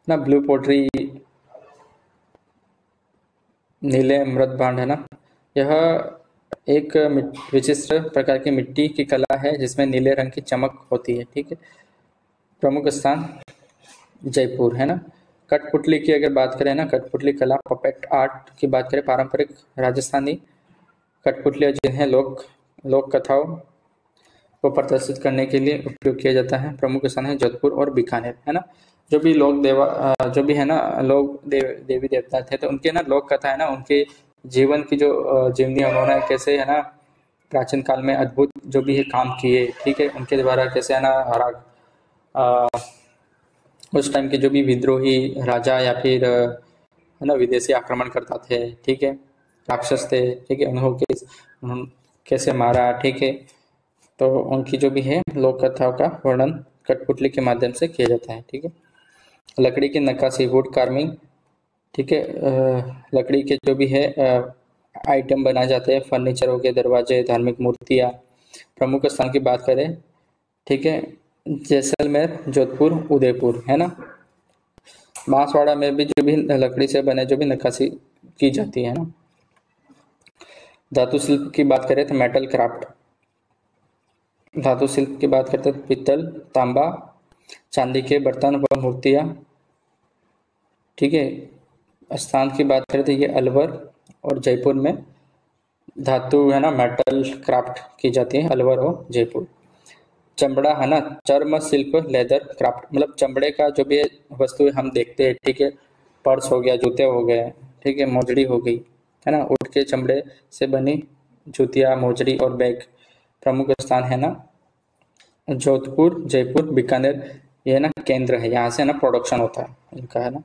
ना। ब्लू पोट्री, नीले मृद भांड, है ना। यह एक विशिष्ट प्रकार की मिट्टी की कला है जिसमें नीले रंग की चमक होती है, ठीक है। प्रमुख स्थान जयपुर, है ना। कठपुतली की अगर बात करें ना, कठपुतली कला पपेट आर्ट की बात करें, पारंपरिक राजस्थानी कठपुतलियां जिन्हें लोक कथाओं को प्रदर्शित करने के लिए उपयोग किया जाता है। प्रमुख स्थान है जोधपुर और बीकानेर, है ना। जो भी जो भी है ना देवी देवता थे, तो उनके ना लोक कथा है ना, उनके जीवन की जो जीवनी, उन्होंने कैसे है ना प्राचीन काल में अद्भुत जो भी है काम किए, ठीक है, उनके द्वारा कैसे है ना अ, उस टाइम के जो भी विद्रोही राजा या फिर है ना विदेशी आक्रमण करता थे, ठीक है, राक्षस थे, ठीक है, उन्होंने कैसे मारा, ठीक है, तो उनकी जो भी है लोक कथाओं का वर्णन कठपुतली के माध्यम से किया जाता है, ठीक है। लकड़ी की नक्काशी वुड कार्विंग, ठीक है, लकड़ी के जो भी है आइटम बनाए जाते हैं, फर्नीचर हो गए, दरवाजे, धार्मिक मूर्तियाँ। प्रमुख स्थान की बात करें, ठीक है, जैसलमेर, जोधपुर, उदयपुर, है ना। बांसवाड़ा में भी जो भी लकड़ी से बने जो भी नक्काशी की जाती है ना। धातु शिल्प की बात करें तो मेटल क्राफ्ट, धातु शिल्प की बात करते हैं पित्तल, तांबा, चांदी के बर्तन व मूर्तियाँ, ठीक है। स्थान की बात करें तो ये अलवर और जयपुर में धातु है ना मेटल क्राफ्ट की जाती है, अलवर और जयपुर। चमड़ा है ना, चर्म शिल्प, लेदर क्राफ्ट, मतलब चमड़े का जो भी वस्तु हम देखते हैं, ठीक है, पर्स हो गया, जूते हो गए, ठीक है, मोजड़ी हो गई, है ना, ऊँट के चमड़े से बनी जूतियाँ, मोजड़ी और बैग। प्रमुख स्थान है ना जोधपुर, जयपुर, बीकानेर, ये ना केंद्र है, यहाँ से ना प्रोडक्शन होता है इनका, है ना।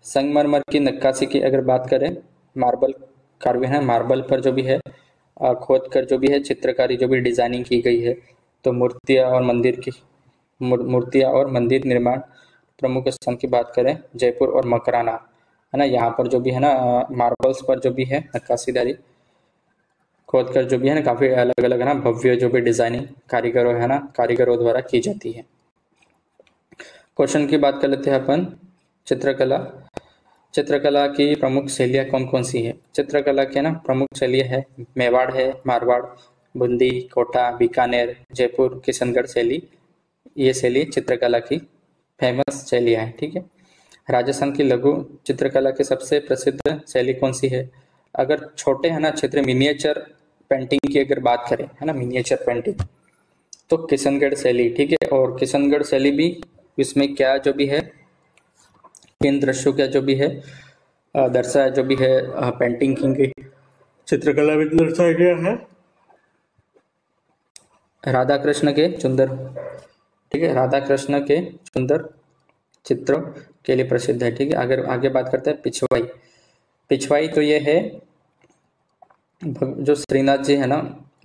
संगमरमर की नक्काशी की अगर बात करें, मार्बल कार्विंग है, मार्बल पर जो भी है खोद कर जो भी है चित्रकारी जो भी डिजाइनिंग की गई है, तो मूर्तियाँ और मंदिर निर्माण। प्रमुख स्थान की बात करें जयपुर और मकराना, है ना, यहाँ पर जो भी है ना मार्बल्स पर जो भी है नक्काशीदारी खोद कर जो भी है ना काफ़ी अलग अलग है ना भव्य जो भी डिजाइनिंग कारीगरों द्वारा की जाती है। क्वेश्चन की बात कर लेते हैं अपन। चित्रकला, चित्रकला की प्रमुख शैलियाँ कौन कौन सी है। चित्रकला के ना प्रमुख शैलियाँ है मेवाड़ है, मारवाड़, बूंदी, कोटा, बीकानेर, जयपुर, किशनगढ़ शैली, ये शैली चित्रकला की फेमस शैलियाँ हैं, ठीक है। राजस्थान की लघु चित्रकला की सबसे प्रसिद्ध शैली कौन सी है। अगर छोटे है ना क्षेत्र मिनिएचर पेंटिंग की अगर बात करें, है ना, मिनिएचर पेंटिंग, तो किशनगढ़ शैली, ठीक है। और किशनगढ़ शैली भी इसमें क्या जो भी है किन दृश्यों का जो भी है दर्शाया जो भी है पेंटिंग की चित्रकला में दर्शाया गया है राधा कृष्ण के सुंदर, ठीक है, राधा कृष्ण के सुंदर चित्रों के लिए प्रसिद्ध है, ठीक है। अगर आगे बात करते हैं पिछवाई, पिछवाई तो ये है जो श्रीनाथ जी है ना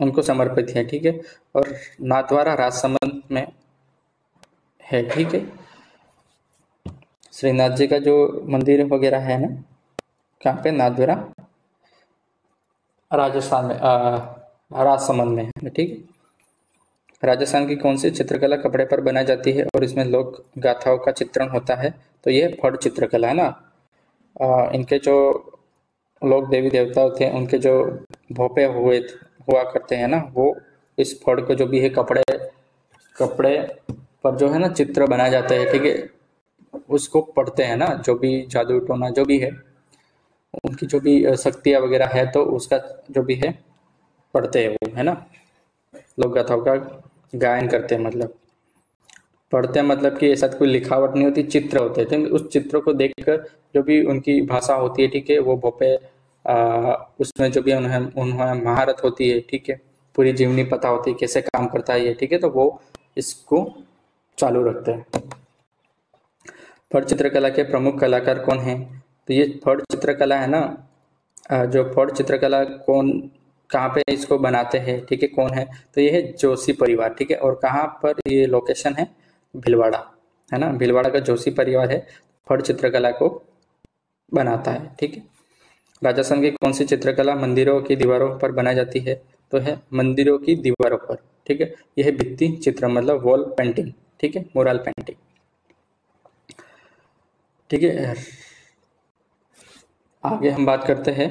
उनको समर्पित है, ठीक है, और नाथद्वारा राजसमंद में है, ठीक है। श्रीनाथ जी का जो मंदिर वगैरह है ना, कहाँ पे, नाथद्वारा राजस्थान में राजसमंद में है, ठीक है। राजस्थान की कौन सी चित्रकला कपड़े पर बनाई जाती है और इसमें लोक गाथाओं का चित्रण होता है, तो ये फड़ चित्रकला है ना। इनके जो लोग देवी देवता थे उनके जो भोपे हुआ करते हैं ना, वो इस फड़ को जो भी है कपड़े कपड़े पर जो है ना चित्र बनाए जाते हैं, ठीक है, उसको पढ़ते हैं ना, जो भी जादू टोना जो भी है उनकी जो भी शक्तियाँ वगैरह है, तो उसका जो भी है पढ़ते हैं वो, है ना, लोक गाथाओं का गायन करते हैं, मतलब पढ़ते हैं, मतलब कि ऐसा कोई लिखावट नहीं होती, चित्र होते हैं, तो उस चित्र को देखकर जो भी उनकी भाषा होती है, ठीक है, वो भोपे उसमें जो भी उन्हें महारत होती है, ठीक है, पूरी जीवनी पता होती है कैसे काम करता है ये, ठीक है, तो वो इसको चालू रखते हैं। फड़ चित्रकला के प्रमुख कलाकार कौन हैं। तो ये फड़ चित्रकला है ना, जो फड़ चित्रकला कौन कहाँ पे इसको बनाते हैं, ठीक है, कौन है, तो ये है जोशी परिवार, ठीक है। और कहाँ पर ये लोकेशन है, भीलवाड़ा, है ना, भीलवाड़ा का जोशी परिवार है, फड़ चित्रकला को बनाता है, ठीक है। राजस्थान की कौन सी चित्रकला मंदिरों की दीवारों पर बनाई जाती है, तो है मंदिरों की दीवारों पर, ठीक है। यह है भित्ति चित्र मतलब वॉल पेंटिंग, ठीक है, मुरल पेंटिंग, ठीक है। आगे हम बात करते हैं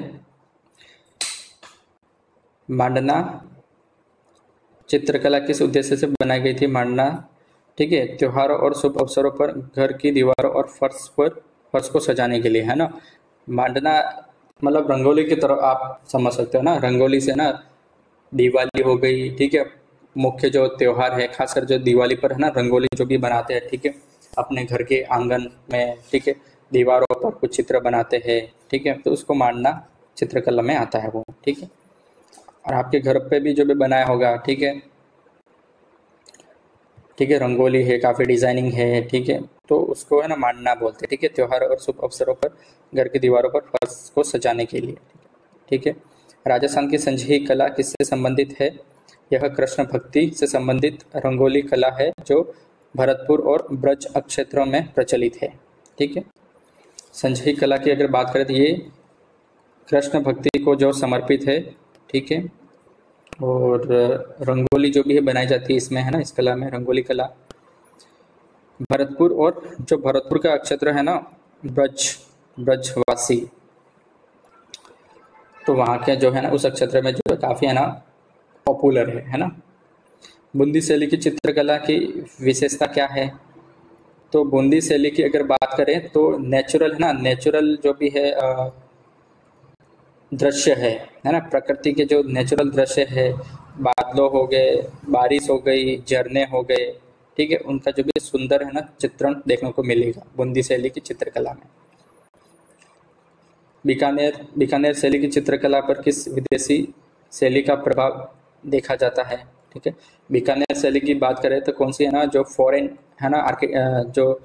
मांडना चित्रकला किस उद्देश्य से बनाई गई थी। मांडना, ठीक है, त्योहारों और शुभ अवसरों पर घर की दीवारों और फर्श को सजाने के लिए, है ना। मांडना मतलब रंगोली की तरह आप समझ सकते हो ना, रंगोली से ना दिवाली हो गई, ठीक है, मुख्य जो त्योहार है खासकर जो दिवाली पर है ना रंगोली जो भी बनाते हैं, ठीक है, अपने घर के आंगन में, ठीक है, दीवारों पर कुछ चित्र बनाते हैं, ठीक है, तो उसको मांडना चित्रकला में आता है वो, ठीक है। और आपके घर पे भी जो भी बनाया होगा, ठीक है, ठीक है, रंगोली है, काफ़ी डिजाइनिंग है, ठीक है, तो उसको है ना मांडना बोलते हैं, ठीक है, त्योहार और शुभ अवसरों पर घर की दीवारों पर फर्श को सजाने के लिए, ठीक है। राजस्थान की संजही कला किससे संबंधित है, यह कृष्ण भक्ति से संबंधित रंगोली कला है जो भरतपुर और ब्रज क्षेत्रों में प्रचलित है, ठीक है। संजही कला की अगर बात करें तो ये कृष्ण भक्ति को जो समर्पित है, ठीक है, और रंगोली जो भी है बनाई जाती है इसमें, है ना, इस कला में रंगोली कला। भरतपुर और जो भरतपुर का क्षेत्र है ना, ब्रजवासी, तो वहाँ के जो है ना उस क्षेत्र में जो काफ़ी है ना पॉपुलर है ना। बूंदी शैली की चित्रकला की विशेषता क्या है, तो बूंदी शैली की अगर बात करें तो नेचुरल है ना, नेचुरल जो भी है दृश्य है ना, प्रकृति के जो नेचुरल दृश्य है, बादलों हो गए, बारिश हो गई, झरने हो गए, ठीक है, उनका जो भी सुंदर है ना चित्रण देखने को मिलेगा बूंदी शैली की चित्रकला में। बीकानेर शैली की चित्रकला पर किस विदेशी शैली का प्रभाव देखा जाता है, ठीक है। बीकानेर शैली की बात करें तो कौन सी है ना, जो फॉरेन है ना जो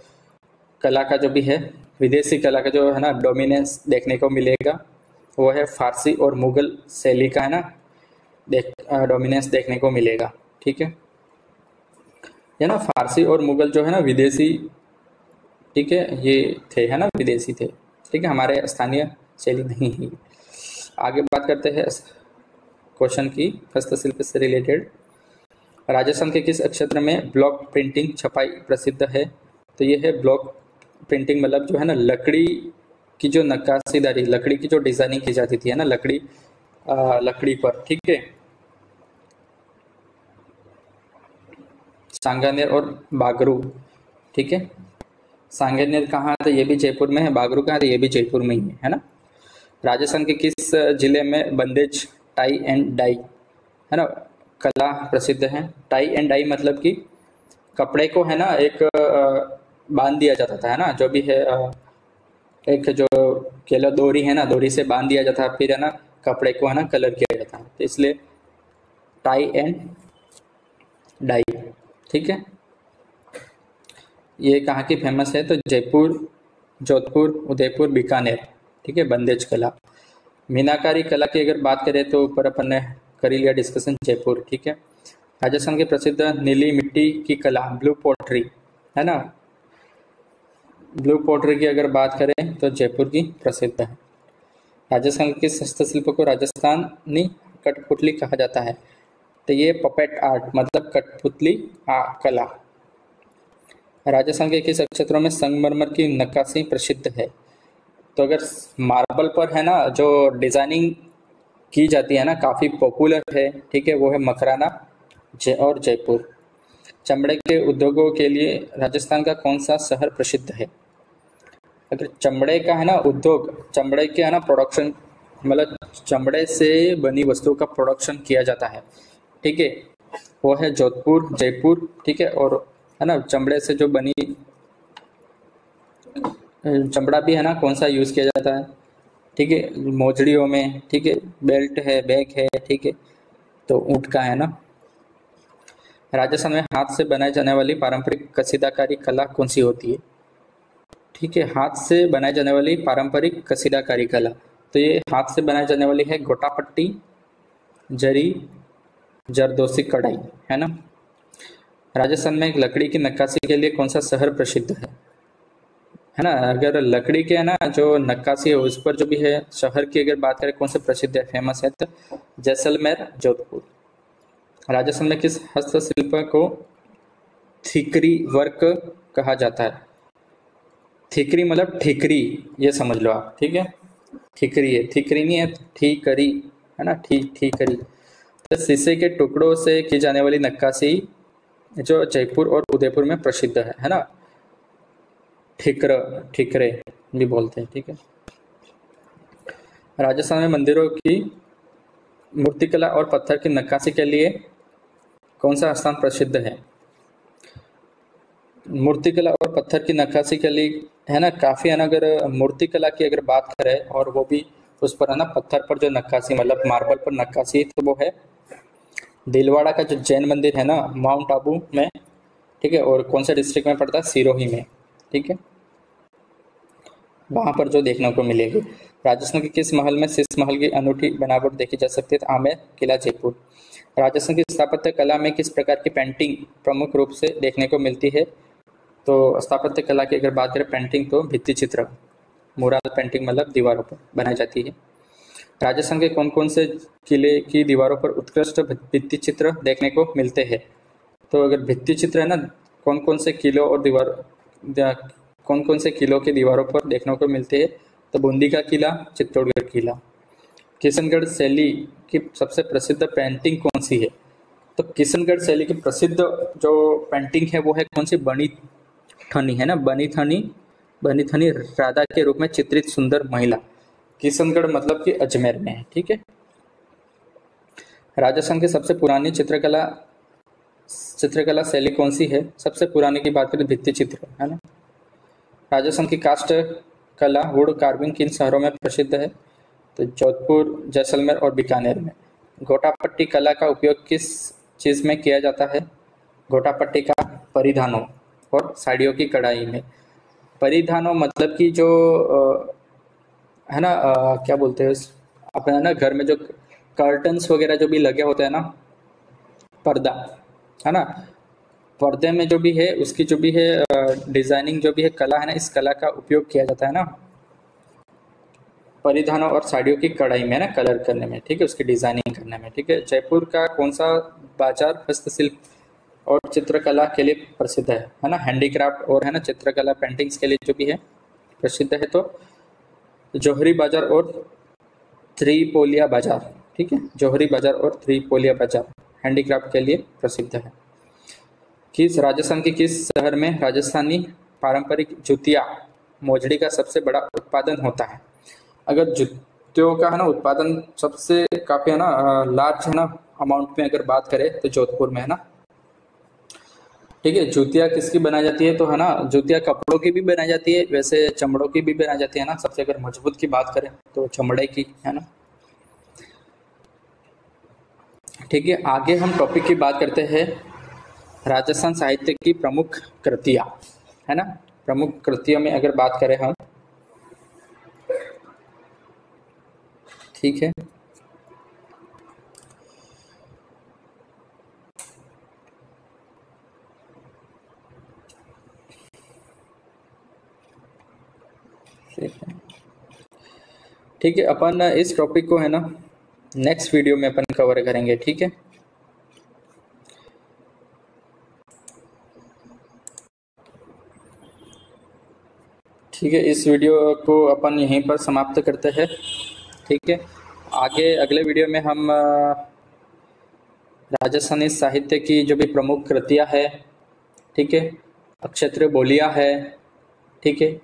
कला का जो भी है, विदेशी कला का जो है ना डोमिनेंस देखने को मिलेगा, वो है फारसी और मुगल शैली का है ना डोमिनेंस देखने को मिलेगा, ठीक है ना। फारसी और मुगल जो है ना विदेशी, ठीक है, ये थे, है ना, विदेशी थे, ठीक है, हमारे स्थानीय शैली नहीं है। आगे बात करते हैं क्वेश्चन की हस्तशिल्प से रिलेटेड। राजस्थान के किस क्षेत्र में ब्लॉक प्रिंटिंग छपाई प्रसिद्ध है, तो ये है ब्लॉक प्रिंटिंग मतलब जो है ना लकड़ी की जो नक्काशीदारी, लकड़ी की जो डिजाइनिंग की जाती थी, है ना, लकड़ी पर, ठीक है। सांगानेर और बागरू, ठीक है, सांगानेर कहाँ है तो ये भी जयपुर में है, बागरू कहाँ है तो ये भी जयपुर में ही है ना। राजस्थान के किस जिले में बंदेज टाई एंड डाई, है ना, कला प्रसिद्ध है। टाई एंड डाई मतलब कि कपड़े को है ना एक बांध दिया जाता था, है ना, जो भी है एक जो केला डोरी है ना, डोरी से बांध दिया जाता, फिर है ना कपड़े को है ना कलर किया जाता, तो इसलिए टाई एंड डाई, ठीक है। ये कहाँ की फेमस है तो जयपुर, जोधपुर, उदयपुर, बीकानेर, ठीक है, बंदेज कला। मीनाकारी कला की अगर बात करें तो ऊपर अपन ने कर ही लिया डिस्कशन, जयपुर, ठीक है। राजस्थान की प्रसिद्ध नीली मिट्टी की कला ब्लू पोट्री, है ना, ब्लू पोट्री की अगर बात करें तो जयपुर की प्रसिद्ध है। राजस्थान के किस हस्तशिल्प को राजस्थानी कठपुतली कहा जाता है, तो ये पपेट आर्ट मतलब कठपुतली कला। राजस्थान के किस क्षेत्रों में संगमरमर की नक्काशी प्रसिद्ध है, तो अगर मार्बल पर है ना जो डिजाइनिंग की जाती है ना काफ़ी पॉपुलर है, ठीक है, वो है मकराना और जयपुर। चमड़े के उद्योगों के लिए राजस्थान का कौन सा शहर प्रसिद्ध है, अगर चमड़े का है ना उद्योग, चमड़े के है ना प्रोडक्शन मतलब चमड़े से बनी वस्तुओं का प्रोडक्शन किया जाता है, ठीक है, वो है जोधपुर, जयपुर, ठीक है। और है ना चमड़े से जो बनी चमड़ा भी है ना कौन सा यूज़ किया जाता है, ठीक है, मोजड़ियों में, ठीक है, बेल्ट है, बैग है, ठीक है, तो ऊँट का है ना। राजस्थान में हाथ से बनाई जाने वाली पारंपरिक कसीदाकारी कला कौन सी होती है, ठीक है, हाथ से बनाई जाने वाली पारंपरिक कसीदाकारी कला, तो ये हाथ से बनाई जाने वाली है गोटापट्टी, जरी, जरदोसी कढ़ाई, है ना। राजस्थान में एक लकड़ी की नक्काशी के लिए कौन सा शहर प्रसिद्ध है ना। अगर लकड़ी के है ना जो नक्काशी है उस पर जो भी है शहर की अगर बात करें कौन से प्रसिद्ध है, फेमस है, तो जैसलमेर, जोधपुर। राजस्थान में किस हस्तशिल्प को थिकरी वर्क कहा जाता है। थिकरी मतलब ठिकरी, ये समझ लो आप, ठीक है। ठिकरी है, थिकरी नहीं है, ठीकरी है ना, ठीकरी। तो शीशे के टुकड़ों से की जाने वाली नक्काशी जो जयपुर और उदयपुर में प्रसिद्ध है ना, ठिकरे भी बोलते हैं, ठीक है। राजस्थान में मंदिरों की मूर्तिकला और पत्थर की नक्काशी के लिए कौन सा स्थान प्रसिद्ध है। मूर्तिकला और पत्थर की नक्काशी के लिए है ना काफ़ी है ना, अगर मूर्तिकला की अगर बात करें और वो भी उस पर है ना पत्थर पर जो नक्काशी मतलब मार्बल पर नक्काशी, तो वो है दिलवाड़ा का जो जैन मंदिर है ना माउंट आबू में, ठीक है। और कौन से डिस्ट्रिक्ट में पड़ता है, सिरोही में, ठीक है, वहाँ पर जो देखने को मिलेगी। राजस्थान के किस महल में शीश महल की अनूठी बनावट देखी जा सकती है, तो आमेर किला, जयपुर। राजस्थान की स्थापत्य कला में किस प्रकार की पेंटिंग प्रमुख रूप से देखने को मिलती है, तो स्थापत्य कला की अगर बात करें पेंटिंग तो भित्ति चित्र, मुराल पेंटिंग मतलब दीवारों पर बनाई जाती है। राजस्थान के कौन कौन से किले की दीवारों पर उत्कृष्ट भित्ति चित्र देखने को मिलते हैं, तो अगर भित्ति चित्र है ना कौन कौन से किलों और कौन कौन से किलों की दीवारों पर देखने को मिलते हैं, तो बूंदी का किला, चित्तौड़गढ़ किला। किशनगढ़ शैली की सबसे प्रसिद्ध पेंटिंग कौन सी है, तो किशनगढ़ शैली की प्रसिद्ध जो पेंटिंग है वो है कौन सी, बनी थनी है ना, बनी थनी राधा के रूप में चित्रित सुंदर महिला। किशनगढ़ मतलब कि अजमेर में है, ठीक है। राजस्थान की सबसे पुरानी चित्रकला शैली कौन सी है, सबसे पुरानी की बात करें भित्ति चित्र, है ना। राजस्थान की काष्ठ कला वुड कार्विंग किन शहरों में प्रसिद्ध है, तो जोधपुर, जैसलमेर और बीकानेर में। गोटापट्टी कला का उपयोग किस चीज़ में किया जाता है, गोटापट्टी का परिधानों और साड़ियों की कढ़ाई में। परिधानों मतलब कि जो है ना क्या बोलते हैं अपने ना घर में जो कर्टन्स वगैरह जो भी लगे होते हैं ना, पर्दा है ना, पर्दे में जो भी है उसकी जो भी है डिजाइनिंग जो भी है कला है ना, इस कला का उपयोग किया जाता है ना परिधानों और साड़ियों की कढ़ाई में ना कलर करने में, ठीक है, उसकी डिजाइनिंग करने में, ठीक है। जयपुर का कौन सा बाजार हस्तशिल्प और चित्रकला के लिए प्रसिद्ध है ना, हैंडीक्राफ्ट और है ना चित्रकला पेंटिंग्स के लिए जो भी है प्रसिद्ध है, तो जौहरी बाजार और त्रिपोलिया बाजार, ठीक है, जौहरी बाजार और त्रिपोलिया बाजार हैंडीक्राफ्ट के लिए प्रसिद्ध है। किस राजस्थान के किस शहर में राजस्थानी पारंपरिक जूतिया मोजड़ी का सबसे बड़ा उत्पादन होता है। अगर जूतियों का है ना उत्पादन सबसे काफी है ना लार्ज है ना अमाउंट में अगर बात करें तो जोधपुर में है ना, ठीक है। जूतियाँ किसकी बनाई जाती है, तो है ना जूतियाँ कपड़ों की भी बनाई जाती है, वैसे चमड़ों की भी बनाई जाती है ना, सबसे अगर मजबूत की बात करें तो चमड़े की, है ना, ठीक है। आगे हम टॉपिक की बात करते हैं राजस्थान साहित्य की प्रमुख कृतियाँ, है ना। प्रमुख कृतियों में अगर बात करें हम, ठीक है, ठीक है, अपन इस टॉपिक को है ना नेक्स्ट वीडियो में अपन कवर करेंगे, ठीक है। ठीक है, इस वीडियो को अपन यहीं पर समाप्त करते हैं, ठीक है। आगे अगले वीडियो में हम राजस्थानी साहित्य की जो भी प्रमुख कृतियाँ है, ठीक है, क्षेत्रीय बोलियाँ है, ठीक है,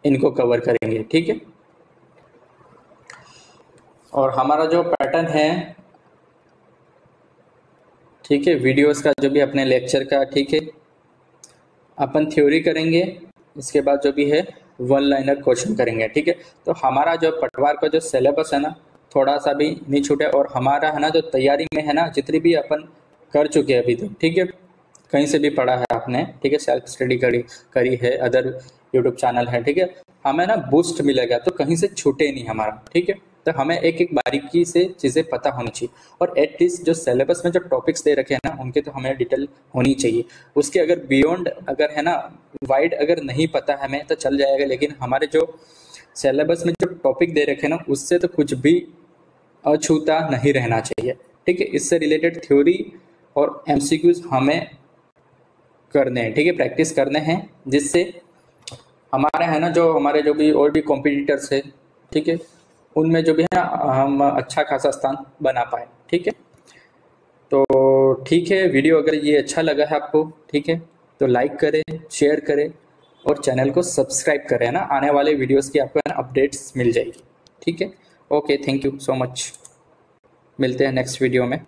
इनको कवर करेंगे, ठीक है। और हमारा जो पैटर्न है, ठीक है, वीडियोस का जो भी अपने लेक्चर का, ठीक है, अपन थ्योरी करेंगे, इसके बाद जो भी है वन लाइनर क्वेश्चन करेंगे, ठीक है। तो हमारा जो पटवार का जो सिलेबस है ना थोड़ा सा भी नहीं छूटे, और हमारा है ना जो तैयारी में है ना जितनी भी अपन कर चुके हैं अभी तक, ठीक है, कहीं से भी पढ़ा है आपने, ठीक है, सेल्फ स्टडी करी है, अदर यूट्यूब चैनल है, ठीक है, हमें ना बूस्ट मिलेगा तो कहीं से छूटे नहीं हमारा, ठीक है। तो हमें एक एक बारीकी से चीज़ें पता होनी चाहिए, और एटलीस्ट जो सिलेबस में जो टॉपिक्स दे रखे हैं ना उनके तो हमें डिटेल होनी चाहिए। उसके अगर बियॉन्ड अगर है ना वाइड अगर नहीं पता हमें तो चल जाएगा, लेकिन हमारे जो सिलेबस में जो टॉपिक दे रखे हैं ना उससे तो कुछ भी अछूता नहीं रहना चाहिए, ठीक है। इससे रिलेटेड थ्योरी और एमसीक्यूज हमें करने हैं, ठीक है, प्रैक्टिस करने हैं, जिससे हमारा है ना जो हमारे जो भी और भी कॉम्पिटिटर्स है, ठीक है, उनमें जो भी है ना हम अच्छा खासा स्थान बना पाए, ठीक है। तो ठीक है, वीडियो अगर ये अच्छा लगा है आपको, ठीक है, तो लाइक करें, शेयर करें और चैनल को सब्सक्राइब करें ना, आने वाले वीडियोस की आपको अपडेट्स मिल जाएगी, ठीक है। Okay, thank you so much, मिलते हैं नेक्स्ट वीडियो में।